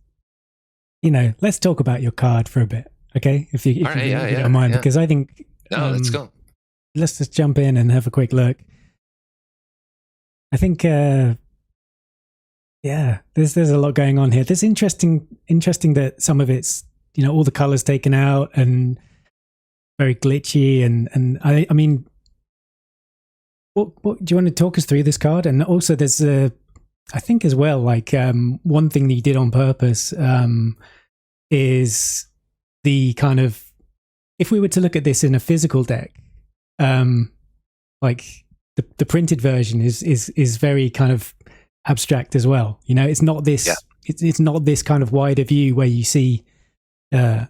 [SPEAKER 1] talk about your card for a bit, okay? If you don't mind, because I think
[SPEAKER 2] let's go.
[SPEAKER 1] Let's just jump in and have a quick look. I think, there's a lot going on here. There's interesting that some of it's, all the colors taken out and very glitchy. And I mean, what do you want to talk us through this card? And also there's I think as well, like one thing that you did on purpose is the kind of, if we were to look at this in a physical deck, like, the printed version is very kind of abstract as well. It's not this. Yeah. It's not this kind of wider view where you see kind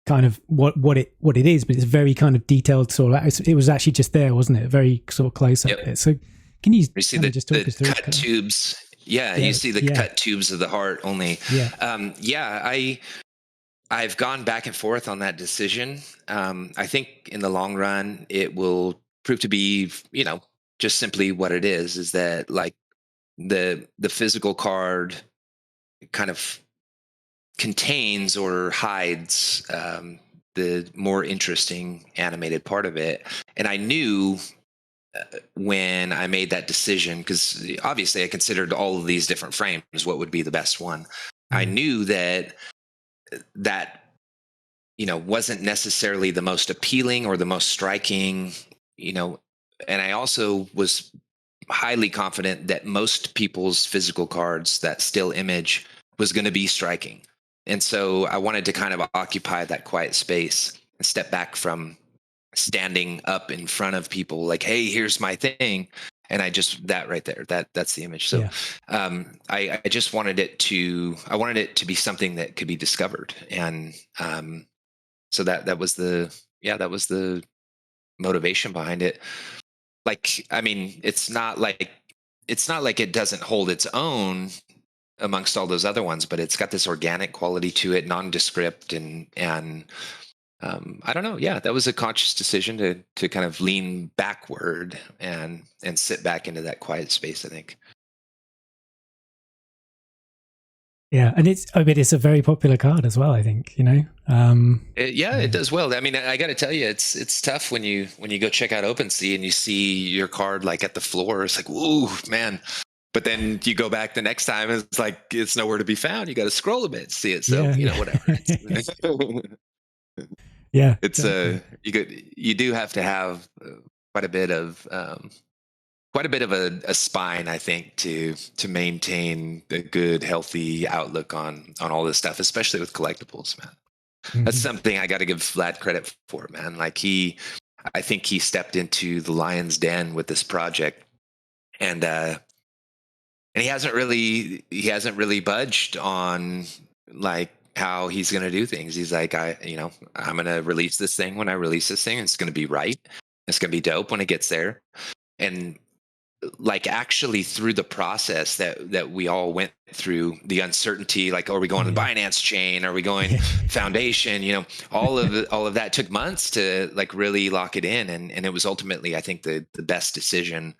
[SPEAKER 1] of what it is, but it's very kind of detailed. Sort of. It was actually just there, wasn't it? Very sort of close up there. So can you
[SPEAKER 2] see just talk us through cut tubes? Yeah, you see the cut tubes of the heart only. Yeah. I've gone back and forth on that decision. I think in the long run, it will prove to be, just simply what it is that like the physical card kind of contains or hides the more interesting animated part of it. And I knew when I made that decision, because obviously I considered all of these different frames, what would be the best one. I knew that wasn't necessarily the most appealing or the most striking, and I also was highly confident that most people's physical cards, that still image, was going to be striking. And so I wanted to kind of occupy that quiet space and step back from standing up in front of people like, hey, here's my thing. And that right there, that's the image. So I just wanted it to be something that could be discovered. And so that was the motivation behind it. Like, I mean, it's not like it doesn't hold its own amongst all those other ones, but it's got this organic quality to it, nondescript, and I don't know. Yeah, that was a conscious decision to kind of lean backward and sit back into that quiet space, I think.
[SPEAKER 1] Yeah, and it's a very popular card as well, I think,
[SPEAKER 2] It does well. I mean, I got to tell you, it's tough when you go check out OpenSea and you see your card like at the floor. It's like, whoa, man, But then you go back the next time, and it's like it's nowhere to be found. You got to scroll a bit to see it. So whatever.
[SPEAKER 1] Yeah,
[SPEAKER 2] It's you do have to have quite a bit of a spine, I think, to maintain a good, healthy outlook on all this stuff, especially with collectibles, man. Mm-hmm. That's something I got to give Vlad credit for, man. Like I think he stepped into the lion's den with this project, and he hasn't really budged on like how he's going to do things. He's like, I'm going to release this thing when I release this thing. It's going to be right. It's going to be dope when it gets there. And like actually through the process that we all went through, the uncertainty, like, are we going to Binance chain? Are we going foundation? All of that took months to like really lock it in. And it was ultimately, I think, the best decision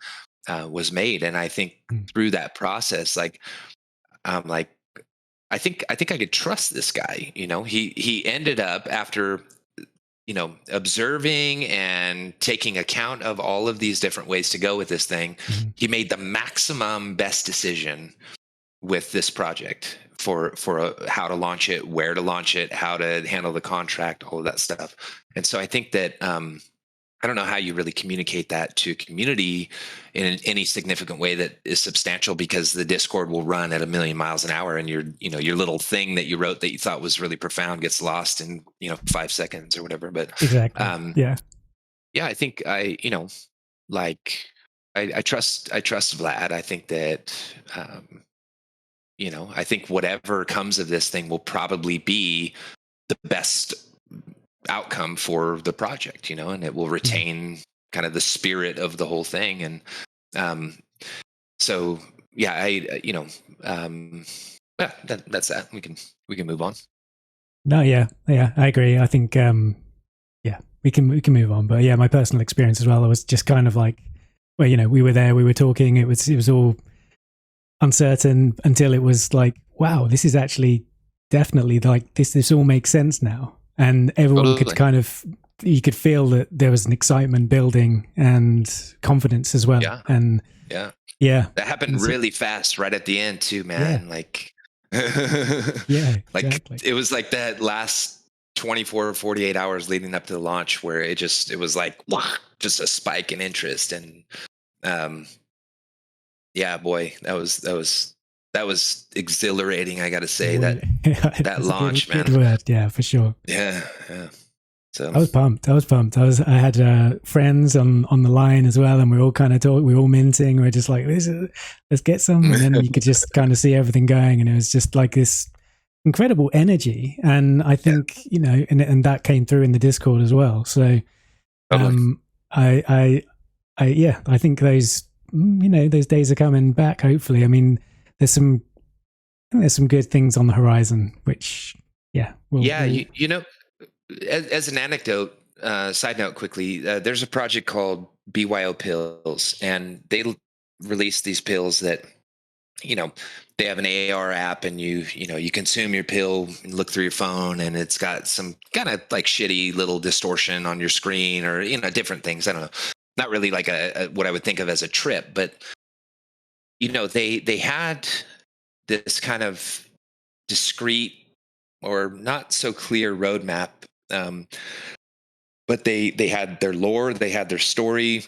[SPEAKER 2] was made. And I think through that process, like, I think I could trust this guy. He ended up, after observing and taking account of all of these different ways to go with this thing, he made the maximum best decision with this project for how to launch it, where to launch it, how to handle the contract, all of that stuff. And so I think that I don't know how you really communicate that to a community in any significant way that is substantial, because the Discord will run at 1,000,000 miles an hour, and your little thing that you wrote that you thought was really profound gets lost in 5 seconds or whatever. But
[SPEAKER 1] exactly,
[SPEAKER 2] I think I trust Vlad. I think that I think whatever comes of this thing will probably be the best outcome for the project, and it will retain kind of the spirit of the whole thing. And so that's that. We can move on.
[SPEAKER 1] No, yeah, I agree. I think we can move on. But yeah, my personal experience as well, I was just kind of like, well, we were there, we were talking, it was all uncertain until it was like, wow, this is actually definitely like this all makes sense now. And everyone could kind of, you could feel that there was an excitement building and confidence as well.
[SPEAKER 2] Yeah.
[SPEAKER 1] And
[SPEAKER 2] yeah,
[SPEAKER 1] that
[SPEAKER 2] happened really fast right at the end too, man.
[SPEAKER 1] Yeah.
[SPEAKER 2] Like,
[SPEAKER 1] like exactly.
[SPEAKER 2] It was like that last 24 or 48 hours leading up to the launch where it was like just a spike in interest. And boy, that was exhilarating, I got to say. That launch, man.
[SPEAKER 1] Good word, yeah, for sure.
[SPEAKER 2] Yeah. So
[SPEAKER 1] I was pumped. I had friends on the line as well, and we are all kind of talking. We were all minting. We are just like, let's get some, and then you could just kind of see everything going, and it was just like this incredible energy. And I think and that came through in the Discord as well. So, I think those those days are coming back. Hopefully, I mean, there's some good things on the horizon, which
[SPEAKER 2] as an anecdote, side note quickly, there's a project called BYO Pills, and they release these pills that they have an AR app, and you consume your pill and look through your phone, and it's got some kind of like shitty little distortion on your screen, or different things. I don't know, not really like what I would think of as a trip, but they had this kind of discrete or not so clear roadmap, but they had their lore, they had their story,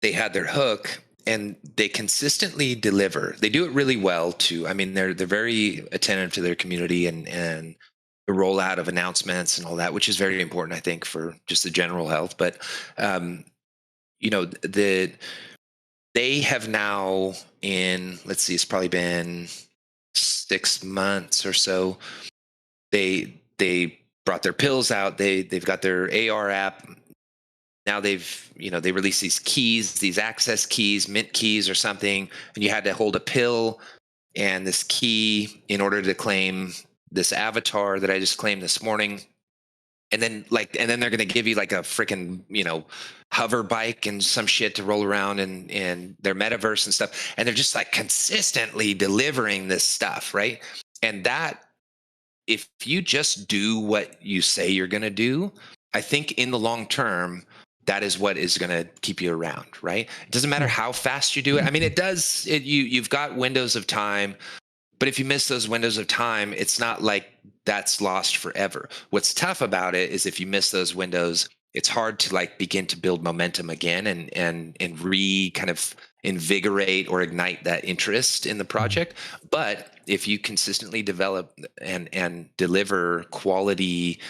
[SPEAKER 2] they had their hook, and they consistently deliver. They do it really well too. I mean, they're very attentive to their community and the rollout of announcements and all that, which is very important, I think, for just the general health. But they have now, in, let's see, it's probably been 6 months or so, they brought their pills out. They've got their AR app. Now they released these keys, these access keys, mint keys or something, and you had to hold a pill and this key in order to claim this avatar that I just claimed this morning. And then they're going to give you like a freaking, hover bike and some shit to roll around in their metaverse and stuff. And they're just like consistently delivering this stuff, right? And that, if you just do what you say you're going to do, I think in the long term, that is what is going to keep you around, right? It doesn't matter how fast you do it. I mean, it does. You've got windows of time, but if you miss those windows of time, it's not like that's lost forever. What's tough about it is if you miss those windows, it's hard to like begin to build momentum again and kind of invigorate or ignite that interest in the project. But if you consistently develop and deliver quality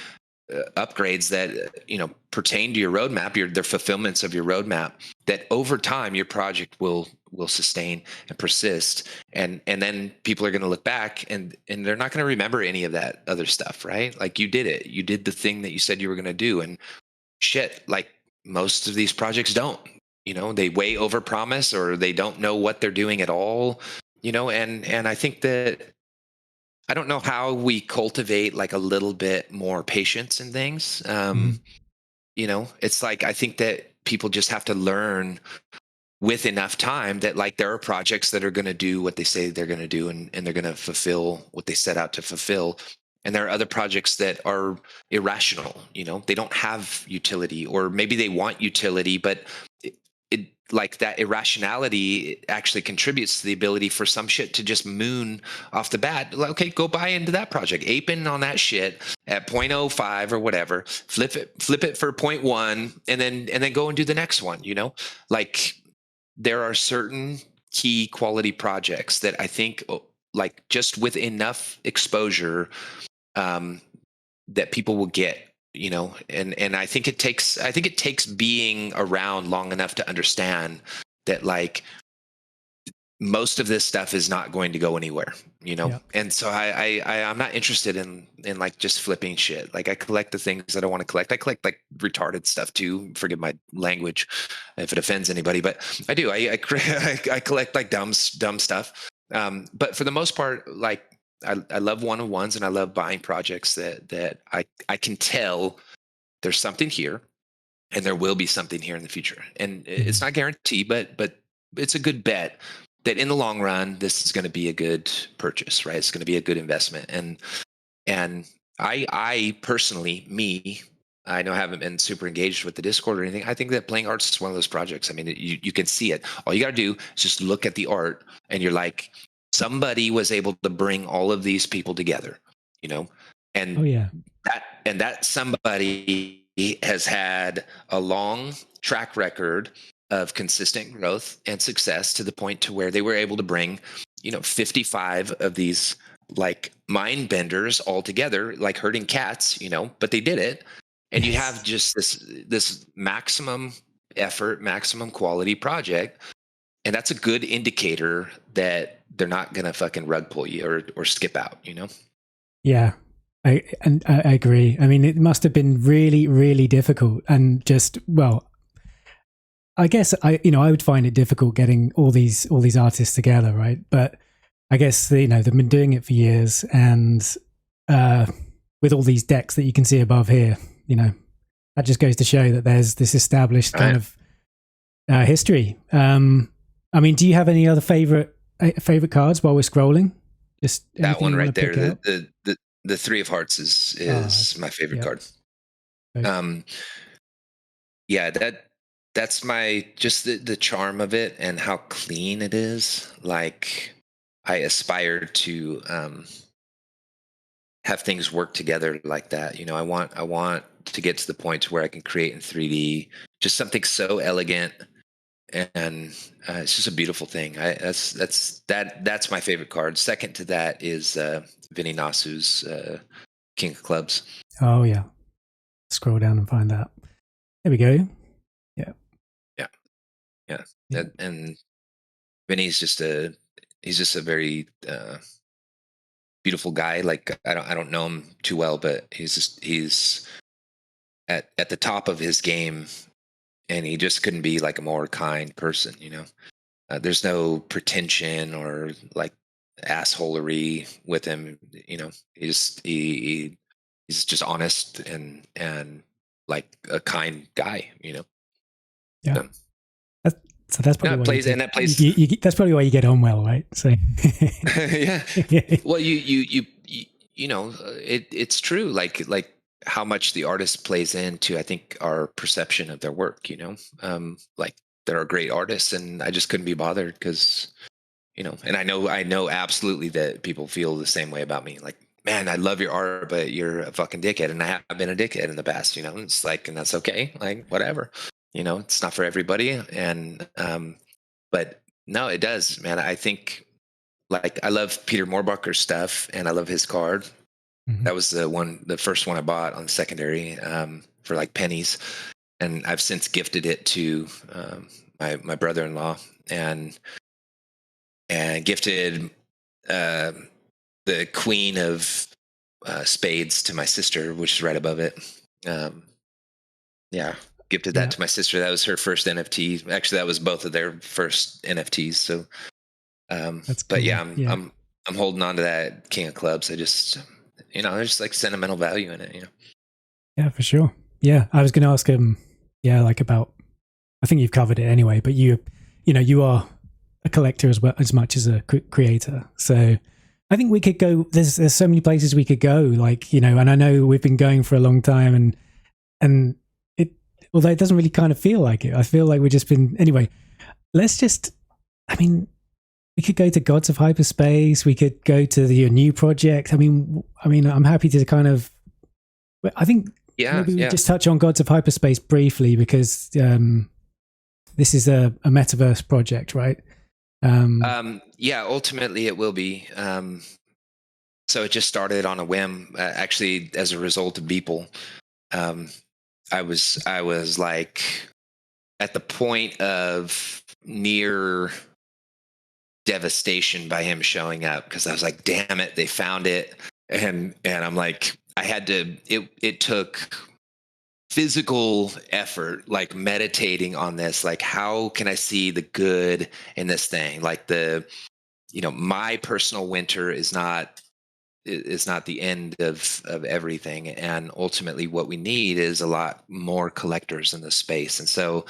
[SPEAKER 2] upgrades that pertain to your roadmap, their fulfillments of your roadmap, that over time your project will sustain and persist, and then people are going to look back and they're not going to remember any of that other stuff, right? Like you did the thing that you said you were going to do, and shit, like most of these projects don't. They way overpromise, or they don't know what they're doing at all. And I think that I don't know how we cultivate like a little bit more patience in things. It's like, I think that people just have to learn with enough time that like there are projects that are going to do what they say they're going to do, and they're going to fulfill what they set out to fulfill. And there are other projects that are irrational. They don't have utility, or maybe they want utility, but it like that irrationality actually contributes to the ability for some shit to just moon off the bat. Like, okay, go buy into that project, ape in on that shit at 0.05 or whatever, flip it for 0.1, and then go and do the next one. Like there are certain key quality projects that I think like just with enough exposure that people will get. And I think it takes being around long enough to understand that like most of this stuff is not going to go anywhere, Yeah. And so I'm not interested in like just flipping shit. Like I collect the things that I want to collect. I collect like retarded stuff too. Forgive my language if it offends anybody, but I do. I collect like dumb stuff. But for the most part, like I love one-on-ones, and I love buying projects that I can tell there's something here, and there will be something here in the future. And it's not guaranteed, but it's a good bet that in the long run, this is going to be a good purchase, right? It's going to be a good investment. And I personally, I know I haven't been super engaged with the Discord or anything. I think that Playing Arts is one of those projects. I mean, you can see it. All you got to do is just look at the art, and you're like, somebody was able to bring all of these people together, and that somebody has had a long track record of consistent growth and success to the point to where they were able to bring, 55 of these like mind benders all together, like herding cats, but they did it. And you have just this maximum effort, maximum quality project. And that's a good indicator that they're not going to fucking rug pull you or skip out,
[SPEAKER 1] Yeah, I agree. I mean, it must have been really, really difficult. And just, well, I guess I would find it difficult getting all these artists together, right? But I guess, they've been doing it for years. And with all these decks that you can see above here, that just goes to show that there's this established kind of history. I mean, do you have any other favorite cards while we're scrolling? Just
[SPEAKER 2] that one right there. The Three of Hearts is my favorite card. Okay. Yeah, that's my just the charm of it and how clean it is. Like I aspire to have things work together like that. I want to get to the point where I can create in 3D just something so elegant. And it's just a beautiful thing. That's my favorite card. Second to that is Vinny Nasu's King of Clubs.
[SPEAKER 1] Oh yeah, scroll down and find that. There we go. Yeah.
[SPEAKER 2] And Vinny's just a very beautiful guy. Like I don't know him too well, but he's at the top of his game. And he just couldn't be like a more kind person, There's no pretension or like assholery with him, He's just honest and like a kind guy,
[SPEAKER 1] Yeah. So that's probably that's probably why you get on well, right? So
[SPEAKER 2] yeah. Well, it's true. Like how much the artist plays into, I think, our perception of their work, like there are great artists, and I just couldn't be bothered because, and I know absolutely that people feel the same way about me. Like, man, I love your art, but you're a fucking dickhead. And I have been a dickhead in the past, it's like, and that's okay. Like, whatever, it's not for everybody. And, but no, it does, man. I think, like, I love Peter Moorbacher's stuff and I love his card.
[SPEAKER 1] Mm-hmm.
[SPEAKER 2] That was the first one I bought on secondary, for like pennies. And I've since gifted it to, my brother-in-law and gifted, the Queen of Spades to my sister, which is right above it. Gifted that to my sister. That was her first NFT. Actually, that was both of their first NFTs. So,
[SPEAKER 1] that's cool.
[SPEAKER 2] But yeah, I'm holding on to that King of Clubs. I just, there's just like sentimental value in it.
[SPEAKER 1] Yeah, for sure. Yeah, I was going to ask him. Like about. I think you've covered it anyway. But you are a collector as much as a creator. So I think we could go. There's so many places we could go. Like, and I know we've been going for a long time, and it, although it doesn't really kind of feel like it, I feel like we've just been. Anyway, let's just. I mean, we could go to Gods of Hyperspace. We could go to your new project. I mean, I'm happy to kind of. I think maybe we just touch on Gods of Hyperspace briefly because this is a metaverse project, right?
[SPEAKER 2] Ultimately it will be. So it just started on a whim, actually, as a result of Beeple. I was like at the point of near devastation by him showing up, because I was like, damn it, they found it. And I'm like, it took physical effort, like meditating on this, like, how can I see the good in this thing? Like my personal winter is not the end of everything. And ultimately what we need is a lot more collectors in the space. And so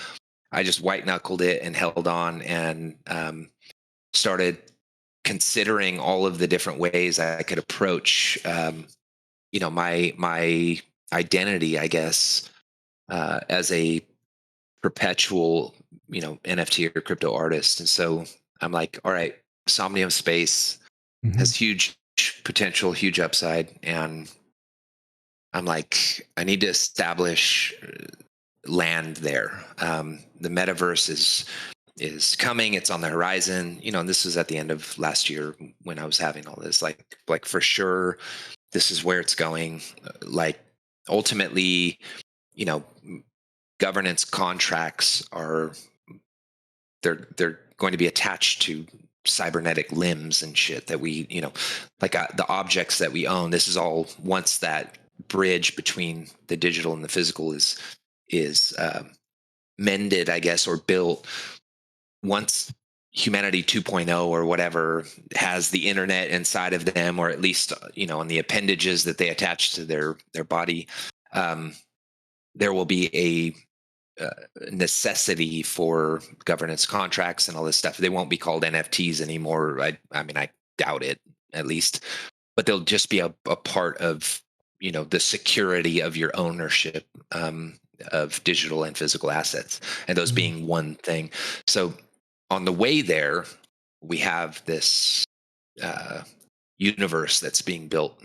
[SPEAKER 2] I just white knuckled it and held on and started considering all of the different ways I could approach, my identity, I guess, as a perpetual, NFT or crypto artist. And so I'm like, all right, Somnium Space has huge potential, huge upside. And I'm like, I need to establish land there. The metaverse is coming. It's on the horizon, and this was at the end of last year when I was having all this, like for sure, this is where it's going. Like ultimately, governance contracts they're going to be attached to cybernetic limbs and shit that we, like the objects that we own. This is all, once that bridge between the digital and the physical is mended, I guess, or built. Once humanity 2.0 or whatever has the internet inside of them, or at least, on the appendages that they attach to their body, there will be a necessity for governance contracts and all this stuff. They won't be called NFTs anymore. I mean, I doubt it, at least, but they'll just be a part of, the security of your ownership of digital and physical assets, and those being one thing. So on the way there, we have this universe that's being built,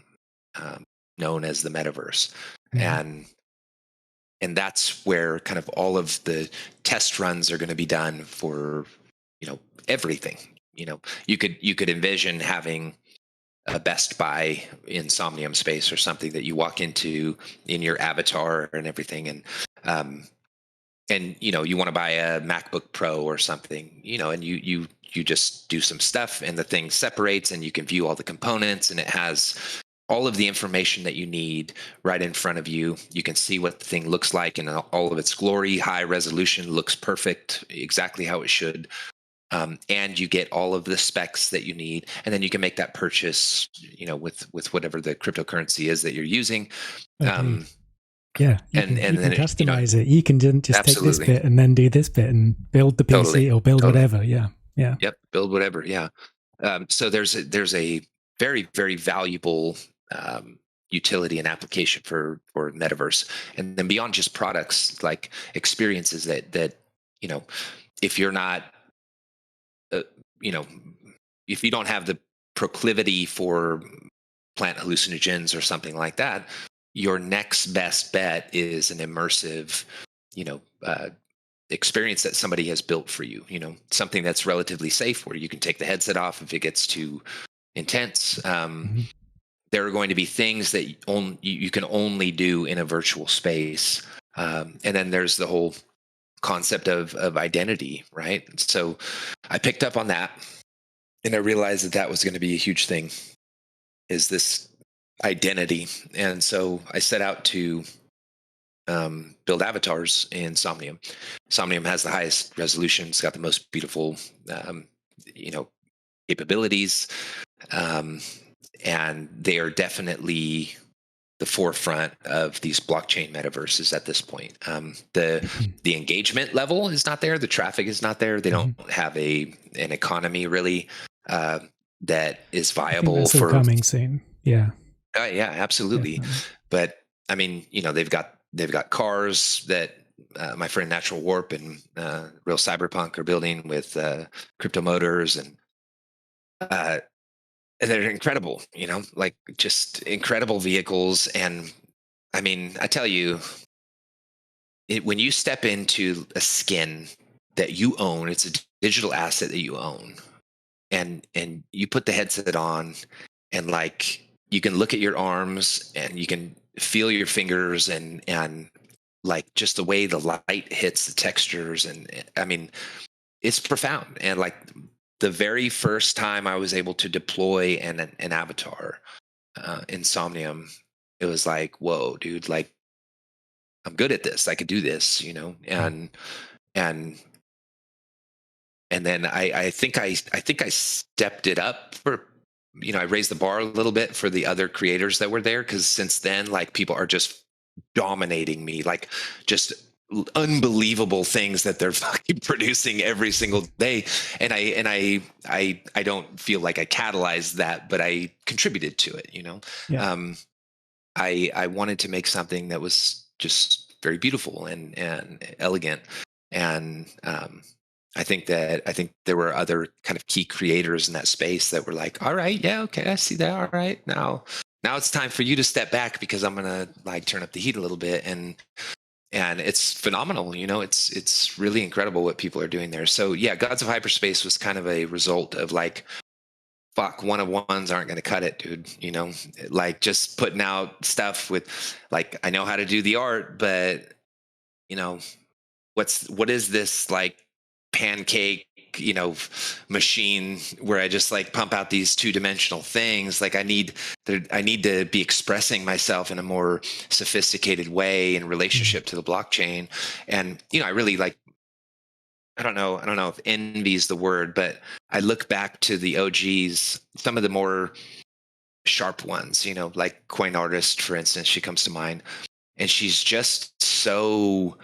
[SPEAKER 2] known as the metaverse. And that's where kind of all of the test runs are going to be done for, everything. You could envision having a Best Buy in Somnium Space or something that you walk into in your avatar and everything. And you want to buy a MacBook Pro or something, and you just do some stuff and the thing separates and you can view all the components, and it has all of the information that you need right in front of you. You can see what the thing looks like in all of its glory, high resolution, looks perfect, exactly how it should. And you get all of the specs that you need, and then you can make that purchase, with whatever the cryptocurrency is that you're using.
[SPEAKER 1] Yeah, you can customize it. You can just
[SPEAKER 2] absolutely
[SPEAKER 1] take this bit and then do this bit and build the PC or build whatever. Yeah.
[SPEAKER 2] Yep, build whatever. Yeah. So there's a very, very valuable, utility and application for metaverse. And then beyond just products, like experiences that if you're not if you don't have the proclivity for plant hallucinogens or something like that, your next best bet is an immersive experience that somebody has built for you, something that's relatively safe where you can take the headset off if it gets too intense. There are going to be things that you can only do in a virtual space. And then there's the whole concept of identity, right? So I picked up on that, and I realized that was going to be a huge thing, is this identity. And so I set out to build avatars in Somnium. Somnium has the highest resolution. It's got the most beautiful, capabilities. And they are definitely the forefront of these blockchain metaverses at this point. The engagement level is not there. The traffic is not there. They don't have an economy really that is viable.
[SPEAKER 1] I think that's all coming soon. Yeah.
[SPEAKER 2] Yeah, absolutely. Definitely. But I mean, they've got cars that my friend Natural Warp and Real Cyberpunk are building with crypto motors, and they're incredible, like just incredible vehicles. And I mean, I tell you, when you step into a skin that you own, it's a digital asset that you own, and you put the headset on, and like you can look at your arms and you can feel your fingers and like just the way the light hits the textures. And I mean, it's profound. And like the very first time I was able to deploy an avatar in Somnium, it was like, whoa, dude, like I'm good at this. I could do this, and then I think I stepped it up for, I raised the bar a little bit for the other creators that were there, because since then, like people are just dominating me, like just unbelievable things that they're fucking producing every single day. And I don't feel like I catalyzed that, but I contributed to it, Yeah. I wanted to make something that was just very beautiful and elegant. And I think there were other kind of key creators in that space that were like, all right, yeah, okay, I see that. All right, now it's time for you to step back, because I'm gonna like turn up the heat a little bit. And it's phenomenal, it's really incredible what people are doing there. So yeah, Gods of Hyperspace was kind of a result of like, fuck, one-of-ones aren't going to cut it, dude. Like just putting out stuff with like, I know how to do the art, but what is this like pancake, machine where I just like pump out these two-dimensional things? Like I need to be expressing myself in a more sophisticated way in relationship to the blockchain. And, I really like, I don't know if envy is the word, but I look back to the OGs, some of the more sharp ones, like Coin Artist, for instance, she comes to mind, and she's just so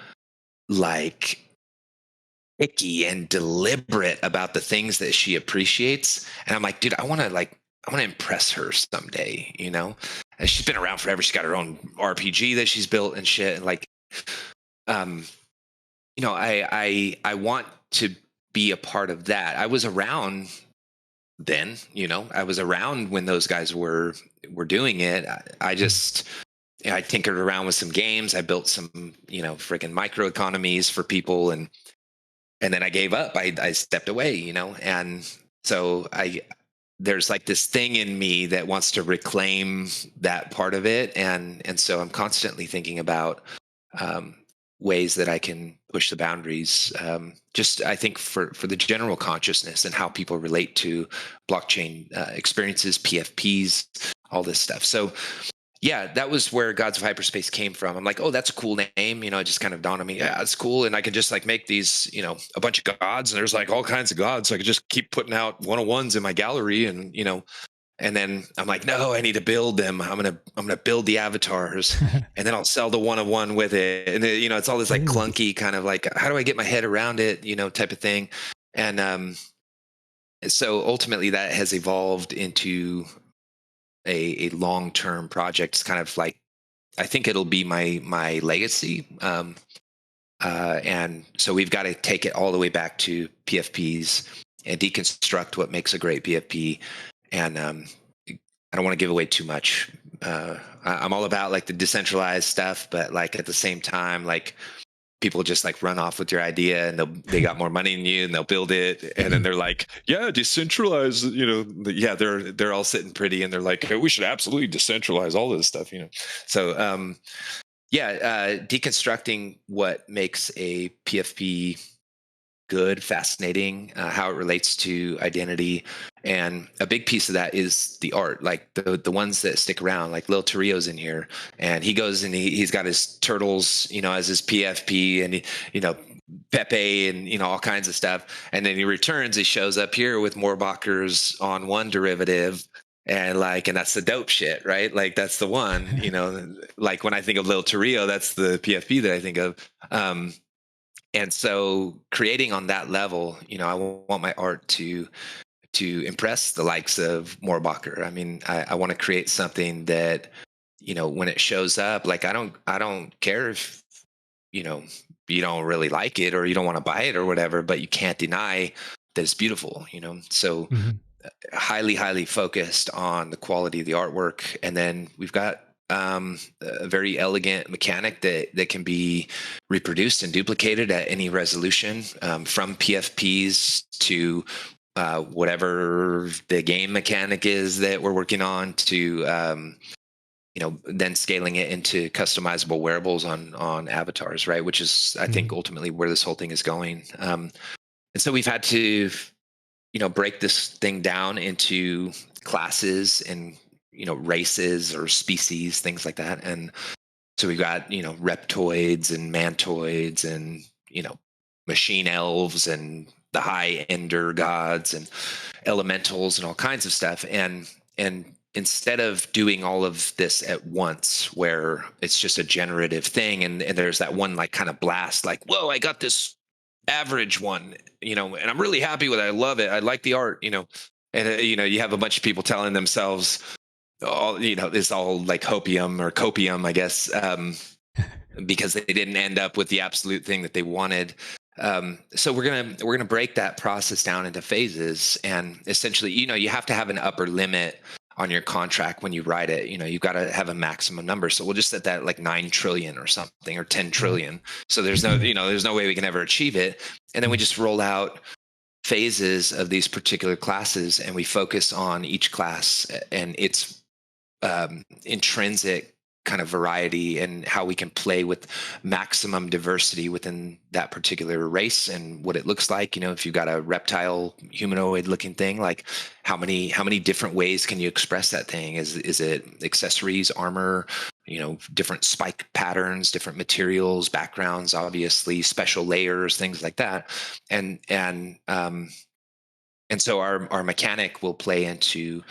[SPEAKER 2] like picky and deliberate about the things that she appreciates. And I'm like, dude, I want to impress her someday, And she's been around forever. She's got her own RPG that she's built and shit. And like, I want to be a part of that. I was around then, I was around when those guys were doing it. I just, I tinkered around with some games. I built some, freaking microeconomies for people. And then I gave up. I stepped away, and so there's like this thing in me that wants to reclaim that part of it. And so I'm constantly thinking about, ways that I can push the boundaries, just I think for the general consciousness and how people relate to blockchain experiences, PFPs, all this stuff. So yeah, that was where Gods of Hyperspace came from. I'm like, oh, that's a cool name. It just kind of dawned on me. Yeah, it's cool. And I can just like make these, a bunch of gods, and there's like all kinds of gods. So I could just keep putting out one-on-ones in my gallery, and, and then I'm like, no, I need to build them. I'm gonna build the avatars, and then I'll sell the one-on-one with it. And then, it's all this like clunky kind of like, how do I get my head around it, type of thing. And so ultimately that has evolved into a long-term project. It's kind of like, I think it'll be my legacy. And so we've got to take it all the way back to PFPs and deconstruct what makes a great PFP. And I don't want to give away too much. I'm all about like the decentralized stuff, but like at the same time, like people just like run off with your idea and they got more money than you and they'll build it. And then they're like, yeah, decentralize, yeah, they're all sitting pretty and they're like, hey, we should absolutely decentralize all this stuff, So, deconstructing what makes a PFP good, fascinating, how it relates to identity. And a big piece of that is the art, like the ones that stick around, like Lil Torio's in here and he goes and he's got his turtles, as his PFP and, Pepe and, all kinds of stuff. And then he returns, he shows up here with Moorbachers on one derivative. And that's the dope shit, right? Like that's the one, like when I think of Lil Torio, that's the PFP that I think of. And so creating on that level, I want my art to impress the likes of Moorbacher. I mean, I want to create something that, when it shows up, like I don't care if, you don't really like it or you don't want to buy it or whatever, but you can't deny that it's beautiful, So highly, highly focused on the quality of the artwork. And then we've got a very elegant mechanic that can be reproduced and duplicated at any resolution, from PFPs to whatever the game mechanic is that we're working on to then scaling it into customizable wearables on avatars, right? Which is, I think, ultimately where this whole thing is going. And so we've had to break this thing down into classes and races or species, things like that. And so we've got reptoids and mantoids and machine elves and the high ender gods and elementals and all kinds of stuff. And instead of doing all of this at once, where it's just a generative thing, and there's that one like kind of blast, like, whoa, I got this average one, and I'm really happy with it. I love it. I like the art, and you have a bunch of people telling themselves, it's all like hopium or copium, I guess, because they didn't end up with the absolute thing that they wanted. So we're gonna break that process down into phases, and essentially, you have to have an upper limit on your contract when you write it. You've got to have a maximum number. So we'll just set that like 9 trillion or something, or 10 trillion. So there's no, there's no way we can ever achieve it. And then we just roll out phases of these particular classes, and we focus on each class and its intrinsic kind of variety and how we can play with maximum diversity within that particular race and what it looks like. If you've got a reptile humanoid looking thing, like how many different ways can you express that thing? Is it accessories, armor, different spike patterns, different materials, backgrounds, obviously special layers, things like that. And so our mechanic will play into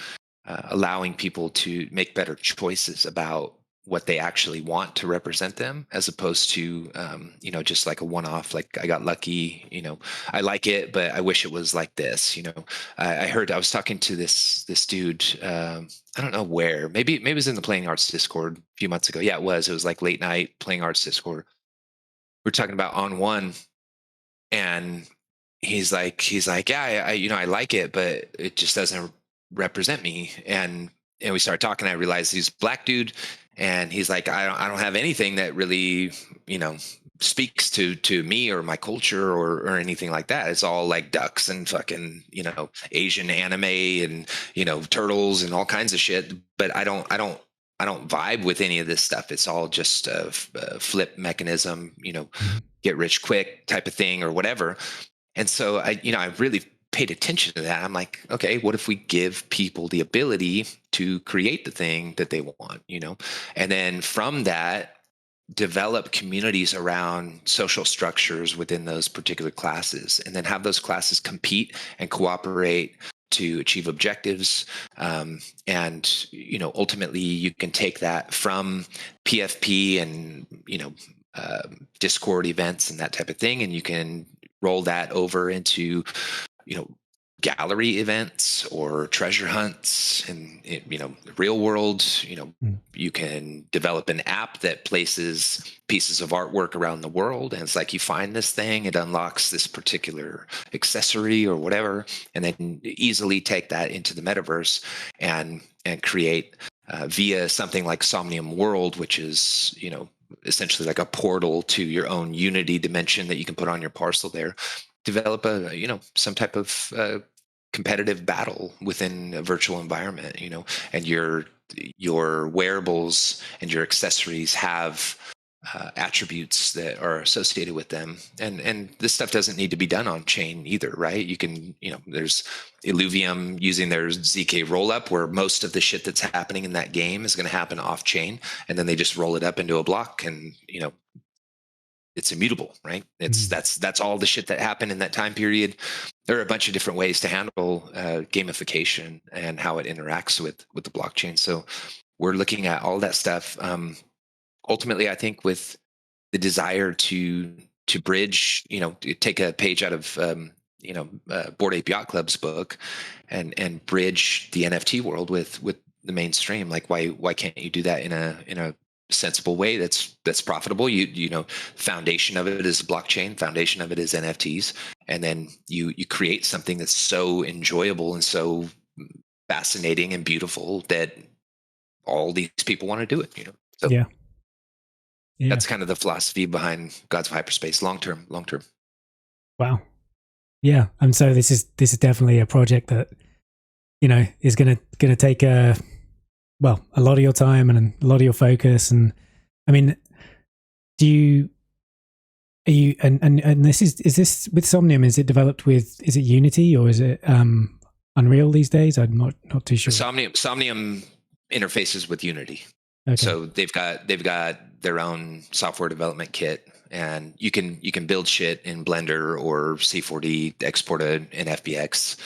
[SPEAKER 2] allowing people to make better choices about what they actually want to represent them, as opposed to, just like a one-off, like I got lucky, I like it, but I wish it was like this. I was talking to this dude, I don't know where, maybe it was in the Playing Arts Discord a few months ago. Yeah, it was like late night Playing Arts Discord. We're talking about On One, and he's like, yeah, I like it, but it just doesn't represent me. And we started talking. I realized he's a black dude, and he's like, I don't have anything that really, speaks to me or my culture or anything like that. It's all like ducks and fucking, Asian anime and, turtles and all kinds of shit. But I don't vibe with any of this stuff. It's all just a flip mechanism, get rich quick type of thing or whatever. And so I really paid attention to that. I'm like, okay, what if we give people the ability to create the thing that they want, and then from that, develop communities around social structures within those particular classes, and then have those classes compete and cooperate to achieve objectives. And, ultimately you can take that from PFP and, Discord events and that type of thing, and you can roll that over into, gallery events or treasure hunts in the real world. You can develop an app that places pieces of artwork around the world, and it's like you find this thing, it unlocks this particular accessory or whatever, and then easily take that into the metaverse and create via something like Somnium World, which is essentially like a portal to your own Unity dimension that you can put on your parcel there. Develop some type of competitive battle within a virtual environment, and your wearables and your accessories have attributes that are associated with them, and this stuff doesn't need to be done on chain either, right? You can, there's Illuvium using their ZK rollup, where most of the shit that's happening in that game is going to happen off chain, and then they just roll it up into a block, and it's immutable, right? That's all the shit that happened in that time period. There are a bunch of different ways to handle gamification and how it interacts with the blockchain. So we're looking at all that stuff. Ultimately, I think with the desire to bridge, take a page out of Bored Ape Yacht Club's book and bridge the NFT world with the mainstream. Like, why can't you do that in a sensible way that's profitable? Foundation of it is blockchain, foundation of it is NFTs, and then you create something that's so enjoyable and so fascinating and beautiful that all these people want to do it. So
[SPEAKER 1] yeah.
[SPEAKER 2] That's kind of the philosophy behind Gods of Hyperspace, long term.
[SPEAKER 1] Wow. Yeah. And so this is definitely a project that is gonna take a lot of your time and a lot of your focus. And I mean, and this is this with Somnium, is it developed with, is it Unity or is it Unreal these days? I'm not too sure.
[SPEAKER 2] Somnium interfaces with Unity.
[SPEAKER 1] Okay.
[SPEAKER 2] So they've got their own software development kit, and you can build shit in Blender or C4D, export an FBX,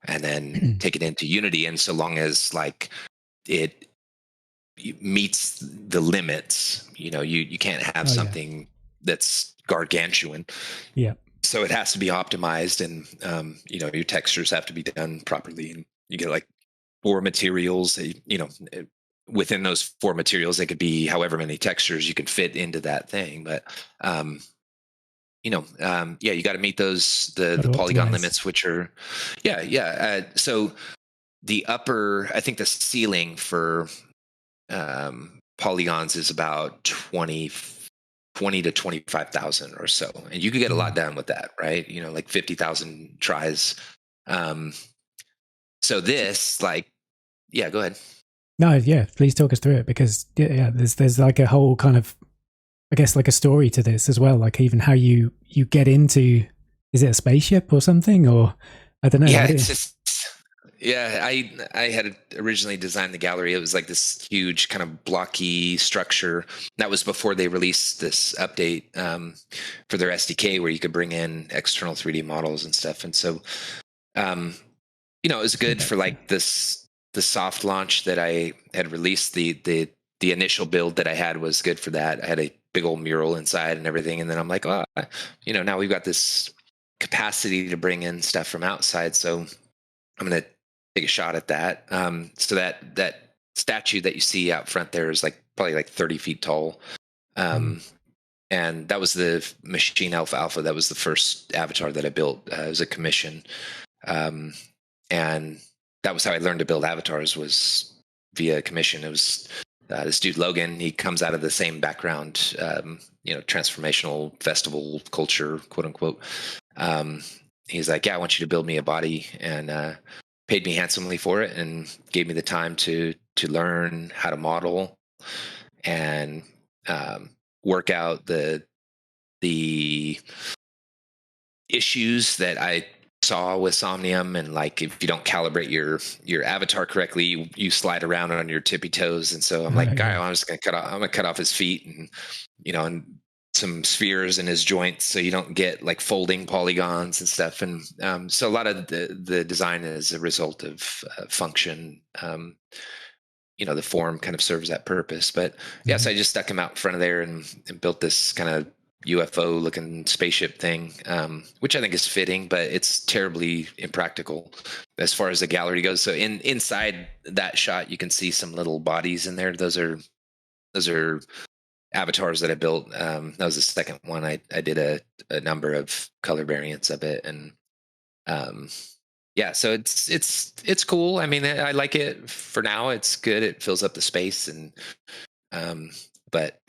[SPEAKER 2] and then take it into Unity. And so long as like it meets the limits, you can't have something that's gargantuan.
[SPEAKER 1] Yeah.
[SPEAKER 2] So it has to be optimized, and your textures have to be done properly, and you get like 4 materials. Within those 4 materials, they could be however many textures you can fit into that thing. But you got to meet the polygon limits, which are so the upper, I think the ceiling for polygons is about 20 to 25,000 or so, and you could get a lot done with that, right? Like 50,000 tries. So this, like, yeah, go ahead.
[SPEAKER 1] No, yeah, please talk us through it, because there's like a whole kind of, I guess, like a story to this as well, like even how you get is it a spaceship or something, or I don't know.
[SPEAKER 2] Yeah, it's just, I had originally designed the gallery. It was like this huge kind of blocky structure. That was before they released this update for their SDK, where you could bring in external 3D models and stuff. And so it was good for like the soft launch that I had released. The initial build that I had was good for that. I had a big old mural inside and everything. And then I'm like, now we've got this capacity to bring in stuff from outside. So I'm going to take a shot at that. So that statue that you see out front there is like probably like 30 feet tall. And that was the Machine Alpha. That was the first avatar that I built. It was a commission. And that was how I learned to build avatars, was via commission. It was this dude Logan. He comes out of the same background, transformational festival culture, quote unquote. He's like, I want you to build me a body, and paid me handsomely for it, and gave me the time to learn how to model and work out the issues that I saw with Somnium. And like, if you don't calibrate your avatar correctly, you slide around on your tippy toes. And so I'm like, I'm just gonna cut off his feet, and and some spheres in his joints, so you don't get like folding polygons and stuff. And so a lot of the design is a result of function. The form kind of serves that purpose. But so I just stuck him out in front of there and built this kind of UFO looking spaceship thing, which I think is fitting, but it's terribly impractical as far as the gallery goes. So inside that shot, you can see some little bodies in there. Those are avatars that I built. That was the second one. I did a number of color variants of it, and yeah, so it's cool. I mean, I like it for now. It's good. It fills up the space, and but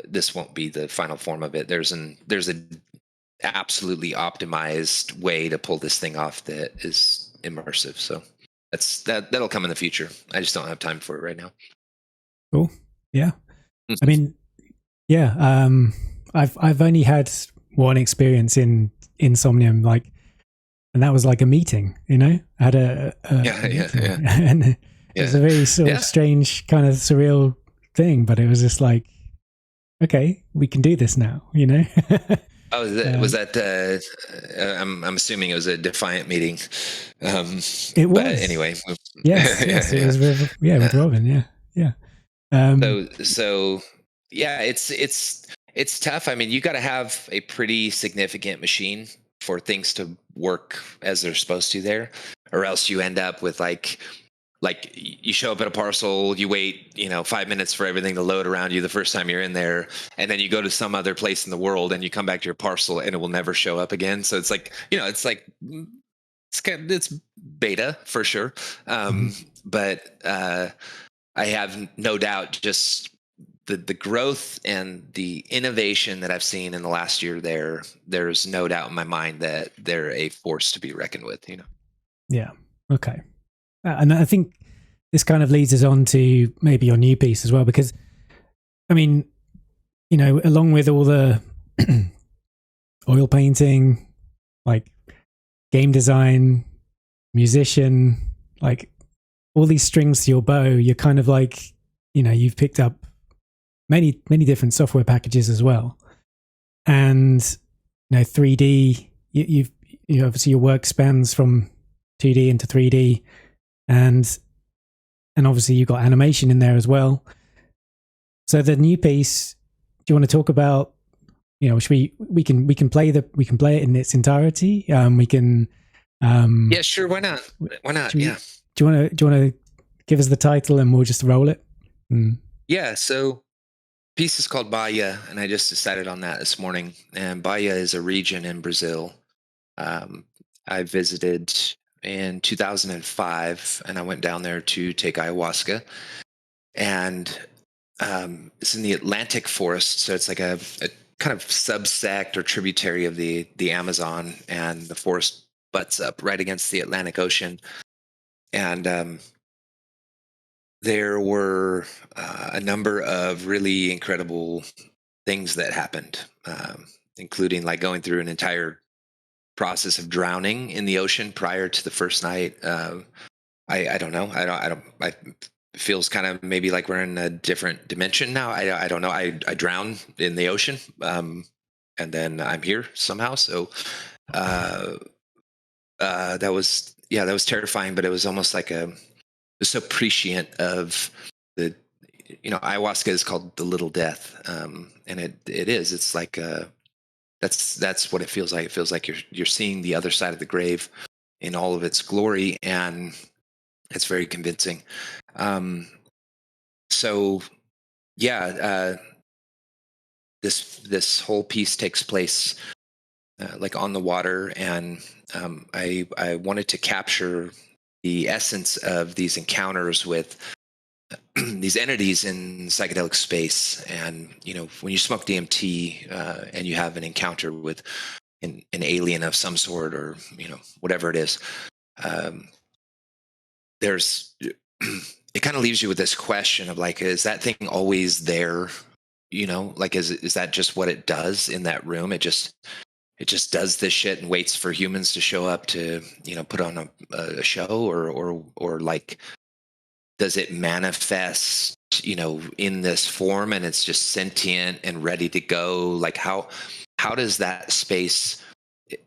[SPEAKER 2] this won't be the final form of it. There's a absolutely optimized way to pull this thing off that is immersive. So that'll come in the future. I just don't have time for it right now.
[SPEAKER 1] Cool. Yeah. I mean, yeah. I've only had one experience in Insomnium, and that was like a meeting. I had a meeting. And it was a very sort of strange, kind of surreal thing, but it was just like, okay, we can do this now.
[SPEAKER 2] Oh, was that? I'm assuming it was a Defiant meeting.
[SPEAKER 1] It was.
[SPEAKER 2] But anyway.
[SPEAKER 1] Yes, it was with Robin. Yeah.
[SPEAKER 2] So yeah, it's tough. I mean, you got to have a pretty significant machine for things to work as they're supposed to there, or else you end up with like you show up at a parcel, you wait 5 minutes for everything to load around you the first time you're in there, and then you go to some other place in the world and you come back to your parcel and it will never show up again. So it's like it's beta for sure. But I have no doubt just the growth and the innovation that I've seen in the last year there's no doubt in my mind that they're a force to be reckoned with.
[SPEAKER 1] Yeah. Okay. And I think this kind of leads us on to maybe your new piece as well, because I mean, along with all the oil painting, like game design, musician, like all these strings to your bow, you're kind of like, you've picked up many different software packages as well. And 3D, you obviously your work spans from 2D into 3D. And obviously you've got animation in there as well. So the new piece, do you want to talk about? Should we can play it in its entirety? We can.
[SPEAKER 2] Yeah, sure. Why not? Yeah.
[SPEAKER 1] Do you want to give us the title and we'll just roll it?
[SPEAKER 2] Yeah. So, piece is called Bahia, and I just decided on that this morning. And Bahia is a region in Brazil. I visited in 2005, and I went down there to take ayahuasca, and it's in the Atlantic forest, so it's like a kind of subsect or tributary of the Amazon, and the forest butts up right against the Atlantic Ocean. And there were a number of really incredible things that happened, including like going through an entire process of drowning in the ocean prior to the first night. I don't know. It feels kind of maybe like we're in a different dimension now. I don't know. I drowned in the ocean, and then I'm here somehow. So that was terrifying, but it was almost like it was so prescient of the ayahuasca is called the little death, and it is. It's like that's what it feels like. It feels like you're seeing the other side of the grave in all of its glory, and it's very convincing. So yeah, this whole piece takes place like on the water, and I wanted to capture the essence of these encounters with these entities in psychedelic space. And when you smoke DMT and you have an encounter with an alien of some sort, or whatever it is, there's it kind of leaves you with this question of like, is that thing always there? Like is that just what it does in that room? It just does this shit and waits for humans to show up to put on a show, or like, does it manifest in this form and it's just sentient and ready to go? Like how does that space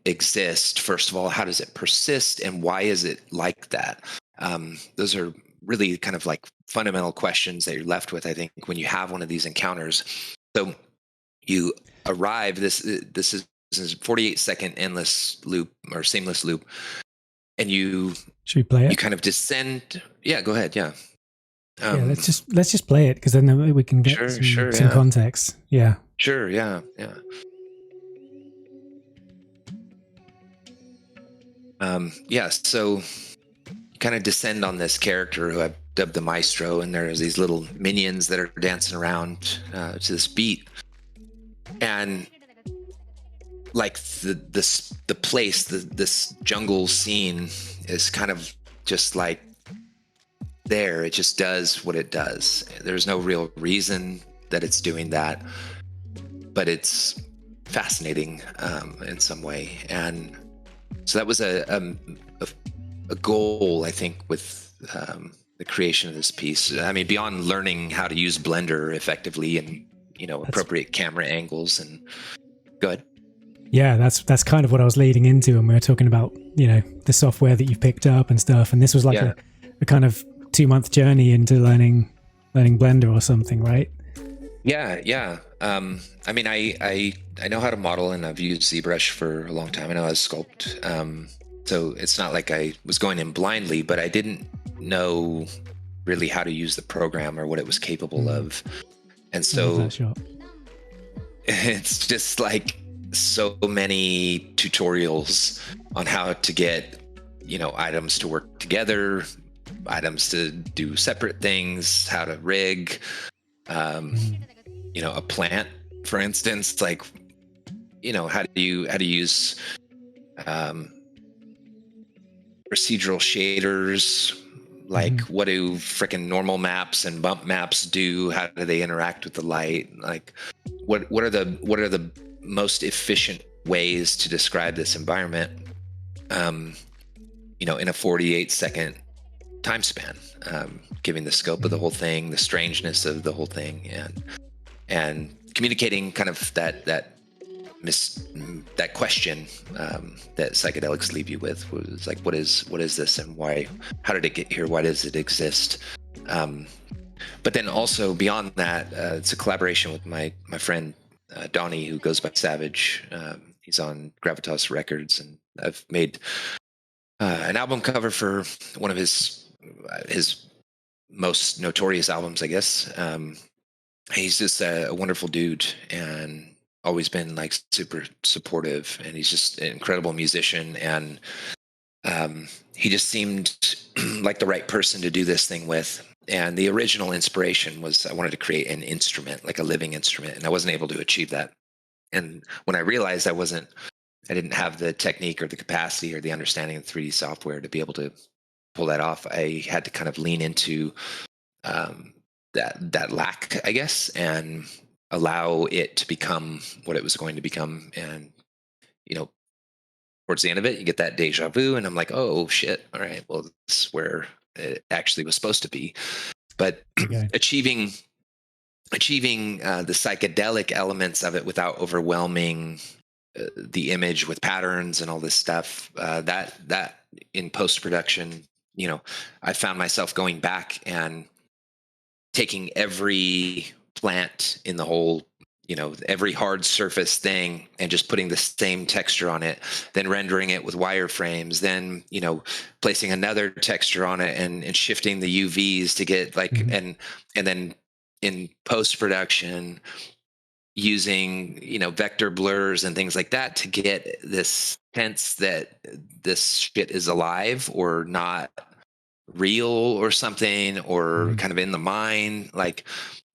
[SPEAKER 2] exist? First of all, how does it persist, and why is it like that? Those are really kind of like fundamental questions that you're left with, I think, when you have one of these encounters. So you arrive, this is a 48-second endless loop or seamless loop, and
[SPEAKER 1] should we play it?
[SPEAKER 2] You kind of descend. Yeah, go ahead. Yeah.
[SPEAKER 1] Yeah, let's just play it, because then we can get some context. Yeah.
[SPEAKER 2] Sure. Yeah. Yeah. So you kind of descend on this character who I've dubbed the Maestro, and there's these little minions that are dancing around to this beat, and like the place, this jungle scene is kind of just like there. It just does what it does. There's no real reason that it's doing that, but it's fascinating in some way. And so that was a goal, I think, with the creation of this piece. I mean, beyond learning how to use Blender effectively and appropriate camera angles. And go ahead.
[SPEAKER 1] Yeah, that's kind of what I was leading into, and we were talking about the software that you've picked up and stuff. And this was like a kind of 2-month journey into learning Blender or something, right?
[SPEAKER 2] Yeah. I mean, I know how to model, and I've used ZBrush for a long time. I know how to sculpt. So it's not like I was going in blindly, but I didn't know really how to use the program or what it was capable of. And so it's just like so many tutorials on how to get, items to work together, items to do separate things, how to rig, a plant, for instance, like, how to use procedural shaders, like what do freaking normal maps and bump maps do? How do they interact with the light? Like, what are the most efficient ways to describe this environment, in a 48-second time span, giving the scope of the whole thing, the strangeness of the whole thing, and communicating kind of that question that psychedelics leave you with, was like, what is this, and why? How did it get here? Why does it exist? But then also beyond that, it's a collaboration with my friend Donnie, who goes by Savage. He's on Gravitas Records, and I've made an album cover for one of his most notorious albums, I guess. He's just a wonderful dude, and always been like super supportive, and he's just an incredible musician, and he just seemed like the right person to do this thing with. And the original inspiration was I wanted to create an instrument, like a living instrument, and I wasn't able to achieve that. And when I realized I didn't have the technique or the capacity or the understanding of 3D software to be able to pull that off, I had to kind of lean into that lack, I guess, and allow it to become what it was going to become. And towards the end of it, you get that deja vu, and I'm like, oh shit, all right, well, this is where it actually was supposed to be. But achieving the psychedelic elements of it without overwhelming the image with patterns and all this stuff, that in post-production, I found myself going back and taking every plant in the whole, every hard surface thing, and just putting the same texture on it, then rendering it with wireframes, then, placing another texture on it and shifting the UVs to get like, and then in post-production using, vector blurs and things like that to get this sense that this shit is alive or not real or something, or kind of in the mind, like.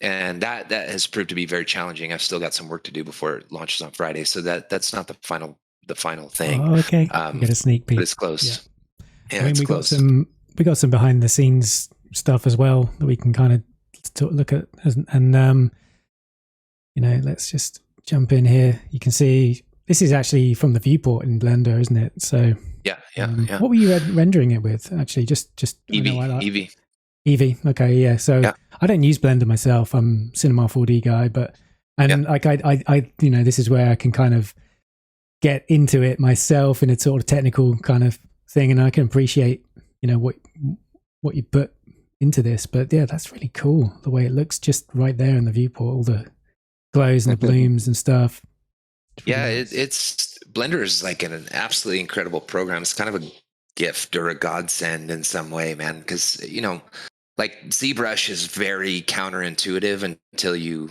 [SPEAKER 2] And that has proved to be very challenging. I've still got some work to do before it launches on Friday, so that's not the final thing.
[SPEAKER 1] Oh, okay. Get a sneak peek.
[SPEAKER 2] But it's close. Yeah,
[SPEAKER 1] I mean,
[SPEAKER 2] it's
[SPEAKER 1] close.
[SPEAKER 2] close.
[SPEAKER 1] We got some behind the scenes stuff as well that we can kind of look at, and let's just jump in here. You can see this is actually from the viewport in Blender, isn't it? So
[SPEAKER 2] yeah.
[SPEAKER 1] What were you rendering it with? Actually, just
[SPEAKER 2] Eevee.
[SPEAKER 1] Eevee. Okay, yeah. So I don't use Blender myself. I'm Cinema 4D guy, like I this is where I can kind of get into it myself in a sort of technical kind of thing, and I can appreciate what you put into this. But yeah, that's really cool the way it looks just right there in the viewport, all the glows and the blooms and stuff.
[SPEAKER 2] Yeah,
[SPEAKER 1] nice.
[SPEAKER 2] it's Blender is like an absolutely incredible program. It's kind of a gift or a godsend in some way, man. Because like ZBrush is very counterintuitive until you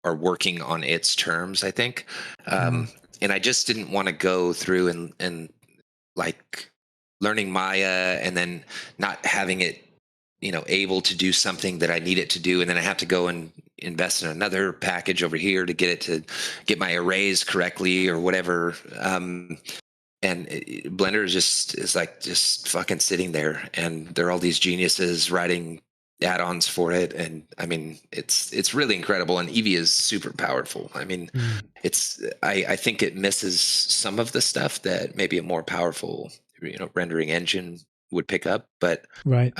[SPEAKER 2] are working on its terms, I think. And I just didn't want to go through and like learning Maya and then not having it, able to do something that I need it to do. And then I have to go and invest in another package over here to get it to get my arrays correctly or whatever. And Blender is like just fucking sitting there, and there are all these geniuses writing add-ons for it, and I mean it's really incredible. And Eevee is super powerful. I mean, I think it misses some of the stuff that maybe a more powerful rendering engine would pick up, but
[SPEAKER 1] right.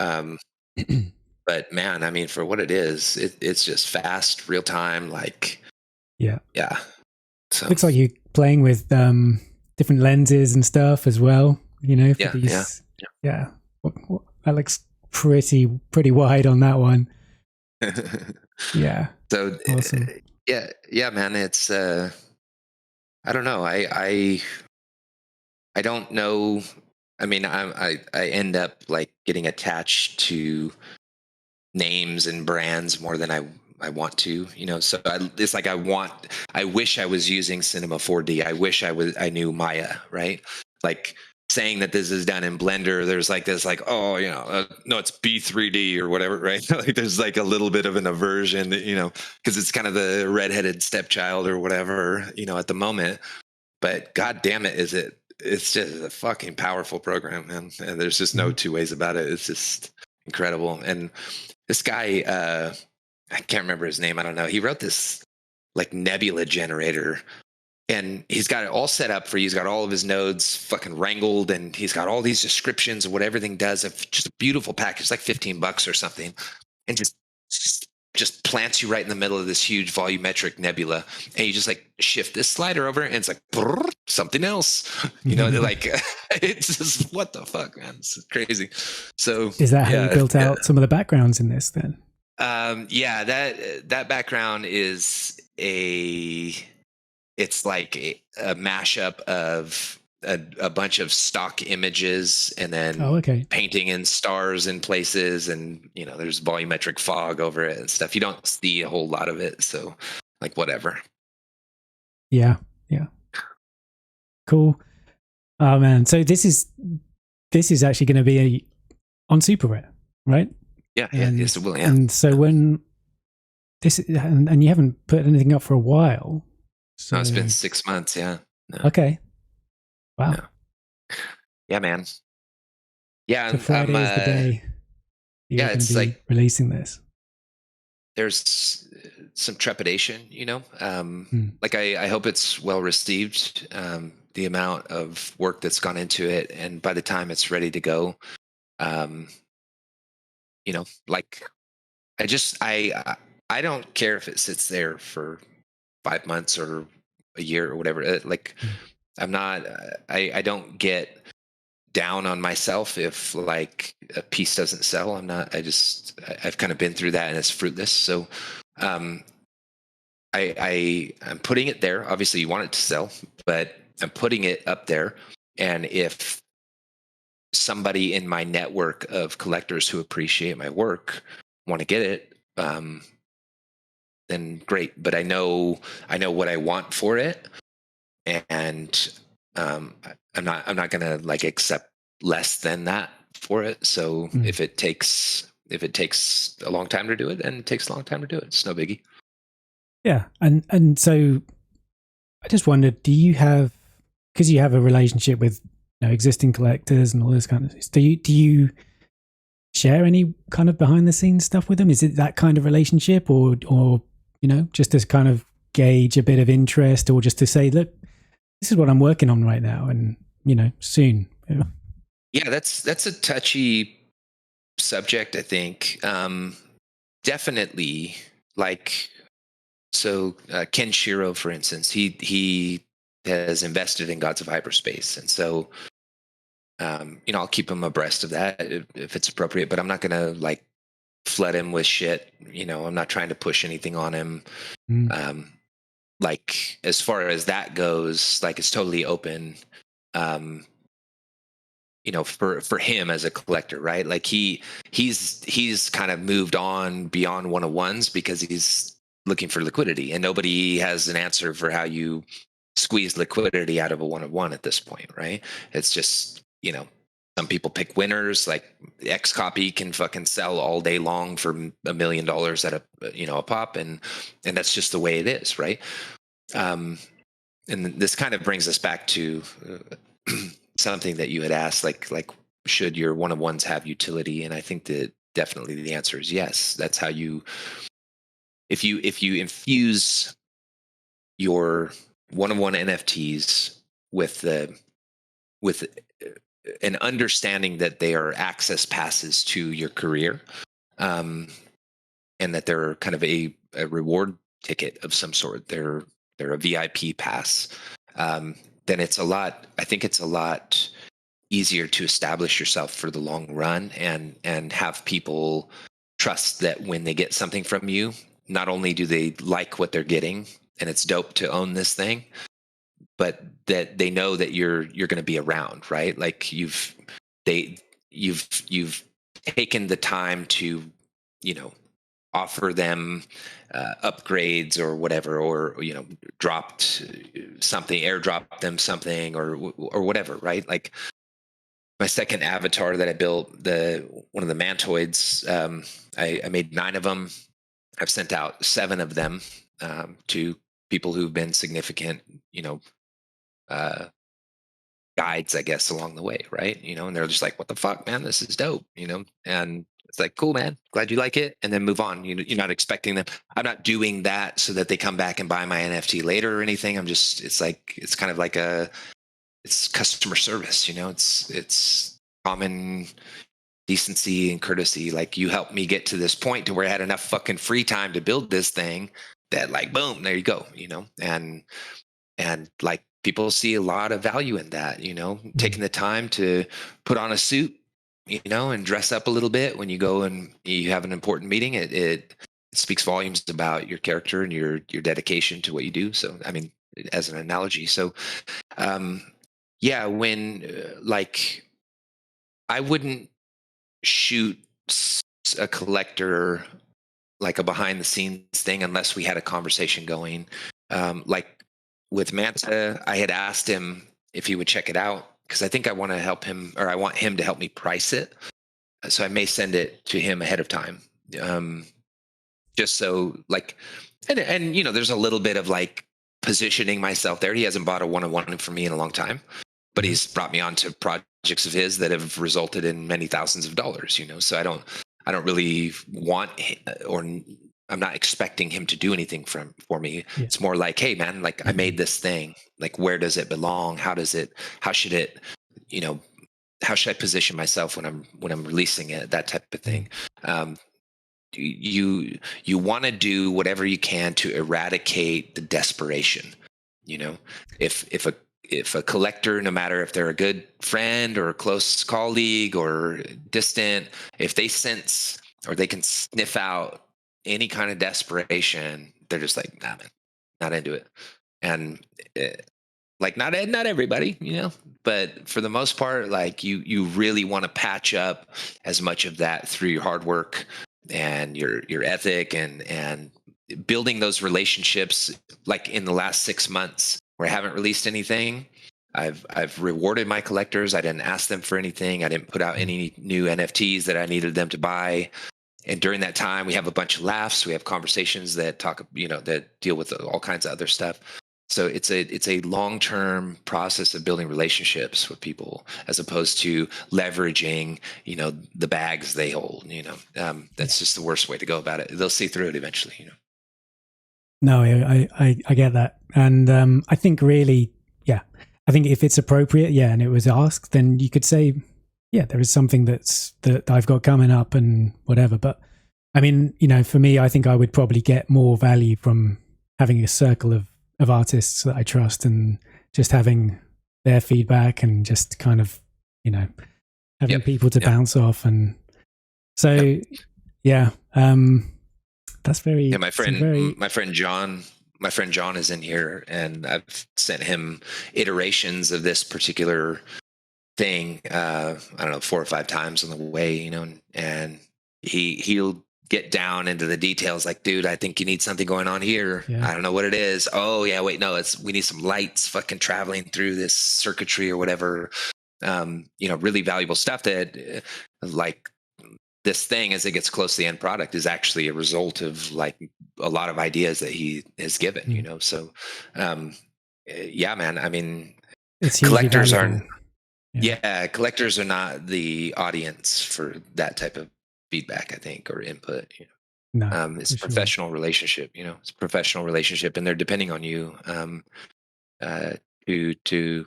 [SPEAKER 2] But man, I mean, for what it is, it's just fast, real time, like
[SPEAKER 1] yeah.
[SPEAKER 2] So
[SPEAKER 1] looks like you're playing with different lenses and stuff as well, for these. Yeah. That looks pretty wide on that one. Yeah.
[SPEAKER 2] So
[SPEAKER 1] awesome.
[SPEAKER 2] Yeah, man. It's I don't know. I don't know. I mean, I end up like getting attached to names and brands more than I want to, so it's like I wish I was using Cinema 4D. I wish I knew Maya, right? Like saying that this is done in Blender, there's like this like, oh, no, it's B3D or whatever, right? Like there's like a little bit of an aversion, because it's kind of the redheaded stepchild or whatever, at the moment. But God damn it, it's just a fucking powerful program, man. And there's just no two ways about it. It's just incredible. And this guy, I can't remember his name. I don't know. He wrote this like Nebula Generator, and he's got it all set up for you. He's got all of his nodes fucking wrangled, and he's got all these descriptions of what everything does. Of just a beautiful package, it's like $15 or something, and just plants you right in the middle of this huge volumetric nebula, and you just like shift this slider over, and it's like something else. Like it's just what the fuck, man. It's crazy. So
[SPEAKER 1] is that how you built out some of the backgrounds in this then?
[SPEAKER 2] Yeah, that background is it's like a mashup of a bunch of stock images and then painting in stars in places, and there's volumetric fog over it and stuff. You don't see a whole lot of it, so like whatever.
[SPEAKER 1] Yeah cool. Oh man, so this is actually going to be on SuperRare, right?
[SPEAKER 2] Yes, it will.
[SPEAKER 1] And so when this and you haven't put anything up for a while. So
[SPEAKER 2] no, it's been 6 months. Yeah. No.
[SPEAKER 1] Okay. Wow.
[SPEAKER 2] No. Yeah, man. Yeah,
[SPEAKER 1] so Friday is the day.
[SPEAKER 2] It's like
[SPEAKER 1] releasing this.
[SPEAKER 2] There's some trepidation, like I hope it's well received. The amount of work that's gone into it, and by the time it's ready to go, like I don't care if it sits there for 5 months or a year or whatever. I'm not, I don't get down on myself if like a piece doesn't sell. I've kind of been through that, and it's fruitless. So, I'm putting it there. Obviously you want it to sell, but I'm putting it up there. And if somebody in my network of collectors who appreciate my work want to get it, then great. But I know what I want for it, and I'm not gonna like accept less than that for it. So if it takes a long time to do it, then it takes a long time to do it. It's no biggie.
[SPEAKER 1] Yeah, and so I just wondered, do you have, because you have a relationship with existing collectors and all this kind of stuff, do you share any kind of behind the scenes stuff with them? Is it that kind of relationship, or just to kind of gauge a bit of interest, or just to say, look, this is what I'm working on right now, and soon.
[SPEAKER 2] Yeah, that's a touchy subject, I think. Definitely, like, so Ken Shiro, for instance, he has invested in Gods of Hyperspace, and so I'll keep him abreast of that if it's appropriate, but I'm not gonna like flood him with shit. I'm not trying to push anything on him. like as far as that goes, like it's totally open. For him as a collector, right? Like he's kind of moved on beyond 101s because he's looking for liquidity, and nobody has an answer for how you squeeze liquidity out of a 101 at this point, right? It's just, some people pick winners. Like X copy can fucking sell all day long for $1 million at a pop, and that's just the way it is, right? And this kind of brings us back to something that you had asked, like should your 101s have utility? And I think that definitely the answer is yes. That's how if you infuse your 101 NFTs with an understanding that they are access passes to your career, and that they're kind of a reward ticket of some sort. They're a VIP pass. Then I think it's a lot easier to establish yourself for the long run and have people trust that when they get something from you, not only do they like what they're getting and it's dope to own this thing, but that they know that you're going to be around, right? Like you've taken the time to, offer them upgrades or whatever, or airdropped them something or whatever, right? Like my second avatar that I built, one of the mantoids, I made 9 of them. I've sent out 7 of them to people who've been significant, guides, I guess, along the way, right? And they're just like, "What the fuck, man? This is dope," and it's like, "Cool, man. Glad you like it," and then move on. You're not expecting them. I'm not doing that so that they come back and buy my NFT later or anything. It's kind of like it's customer service, it's common decency and courtesy. Like, you helped me get to this point to where I had enough fucking free time to build this thing that, like, boom, there you go, and like people see a lot of value in that, taking the time to put on a suit, and dress up a little bit when you go and you have an important meeting. It speaks volumes about your character and your dedication to what you do. So, I mean, as an analogy. So, when like I wouldn't shoot a collector like a behind the scenes thing unless we had a conversation going. Like with Manta, I had asked him if he would check it out because I think I want to help him, or I want him to help me price it. So I may send it to him ahead of time, just so like, and there's a little bit of like positioning myself there. He hasn't bought a 101 from me in a long time, but he's brought me onto projects of his that have resulted in many thousands of dollars. So I don't really want, or I'm not expecting him to do anything for me. Yeah. It's more like, hey man, like I made this thing, like where does it belong? How should I position myself when I'm releasing it? That type of thing. You want to do whatever you can to eradicate the desperation. If a collector, no matter if they're a good friend or a close colleague or distant, if they sense or they can sniff out any kind of desperation, they're just like, nah, man, not into it. And like not everybody, but for the most part, like you really want to patch up as much of that through your hard work and your ethic and building those relationships. Like in the last 6 months where I haven't released anything, I've rewarded my collectors. I didn't ask them for anything. I didn't put out any new NFTs that I needed them to buy. And during that time, we have a bunch of laughs. We have conversations that talk, that deal with all kinds of other stuff. So it's a long-term process of building relationships with people, as opposed to leveraging, the bags they hold. That's just the worst way to go about it. They'll see through it eventually.
[SPEAKER 1] No, I get that, and I think really, I think if it's appropriate, and it was asked, then you could say, there is something that I've got coming up and whatever. But I mean, for me, I think I would probably get more value from having a circle of artists that I trust and just having their feedback and just kind of, having people to bounce off. And so, that's very,
[SPEAKER 2] my friend John my friend John is in here, and I've sent him iterations of this particular thing. I don't know, 4 or 5 times on the way, and he'll get down into the details. Like, dude, I think you need something going on here.
[SPEAKER 1] Yeah.
[SPEAKER 2] I don't know what it is. Oh yeah, wait, no, we need some lights fucking traveling through this circuitry or whatever. Really valuable stuff that, like, this thing, as it gets close to the end product, is actually a result of like a lot of ideas that he has given. So yeah, man, I mean,
[SPEAKER 1] it's
[SPEAKER 2] collectors
[SPEAKER 1] valuable.
[SPEAKER 2] Collectors are not the audience for that type of feedback, I think, or input.
[SPEAKER 1] No,
[SPEAKER 2] it's a professional relationship. It's a professional relationship, and they're depending on you to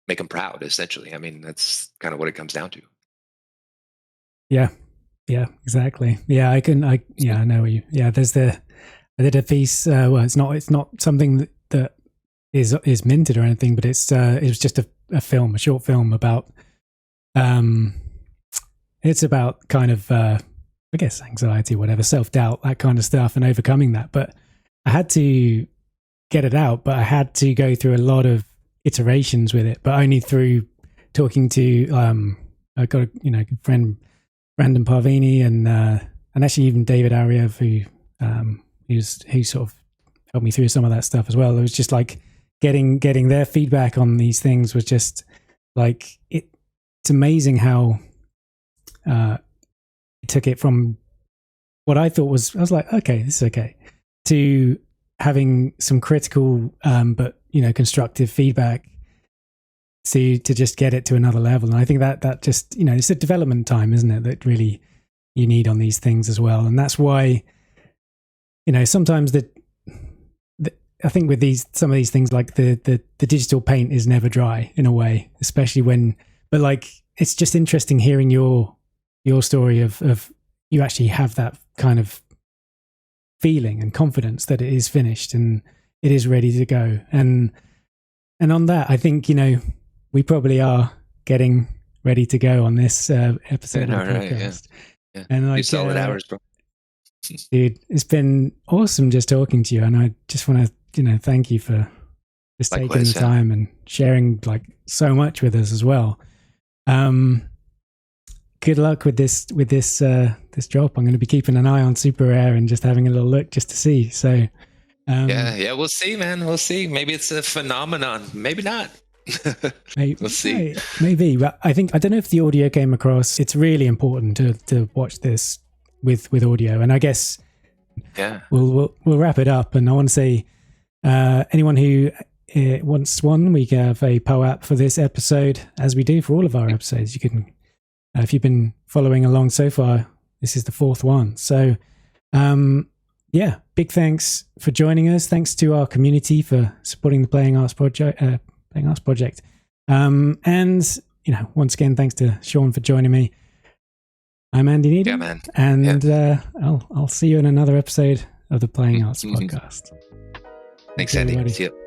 [SPEAKER 2] make them proud. Essentially, I mean, that's kind of what it comes down to.
[SPEAKER 1] Yeah, exactly. Yeah, I know you. Yeah, I did a piece. Well, it's not something that is minted or anything, but it was just a short film about. It's about kind of, I guess, anxiety, whatever, self-doubt, that kind of stuff, and overcoming that. But I had to get it out, but I had to go through a lot of iterations with it, but only through talking to, I got a good friend, Brandon Parvini, and actually even David Ariev, who sort of helped me through some of that stuff as well. It was just like getting their feedback on these things was just like, it's amazing how it took it from what I thought I was like, okay, this is okay, to having some critical but constructive feedback to just get it to another level. And I think that just it's a development time, isn't it, that really you need on these things as well. And that's why sometimes I think with some of these things, like the digital paint is never dry in a way, especially but like, it's just interesting hearing your story of you actually have that kind of feeling and confidence that it is finished and it is ready to go. And on that, I think, we probably are getting ready to go on this episode of the podcast.
[SPEAKER 2] Yeah.
[SPEAKER 1] And like,
[SPEAKER 2] solid hours, bro.
[SPEAKER 1] Dude, it's been awesome just talking to you, and I just want to thank you for just taking the time and sharing like so much with us as well. Good luck with this drop. I'm going to be keeping an eye on SuperRare and just having a little look just to see. So
[SPEAKER 2] we'll see, man. We'll see. Maybe it's a phenomenon. Maybe not.
[SPEAKER 1] We'll see. Maybe, but I don't know if the audio came across. It's really important to watch this with audio, and I guess we'll wrap it up. And I want to say, anyone who wants one, we have a POAP for this episode, as we do for all of our episodes. You can, if you've been following along so far, this is the 4th one. So, big thanks for joining us. Thanks to our community for supporting the Playing Arts Project. And once again, thanks to Sean for joining me. I'm Andy Needham, and I'll see you in another episode of the Playing Arts Podcast.
[SPEAKER 2] Thanks, Andy. See you.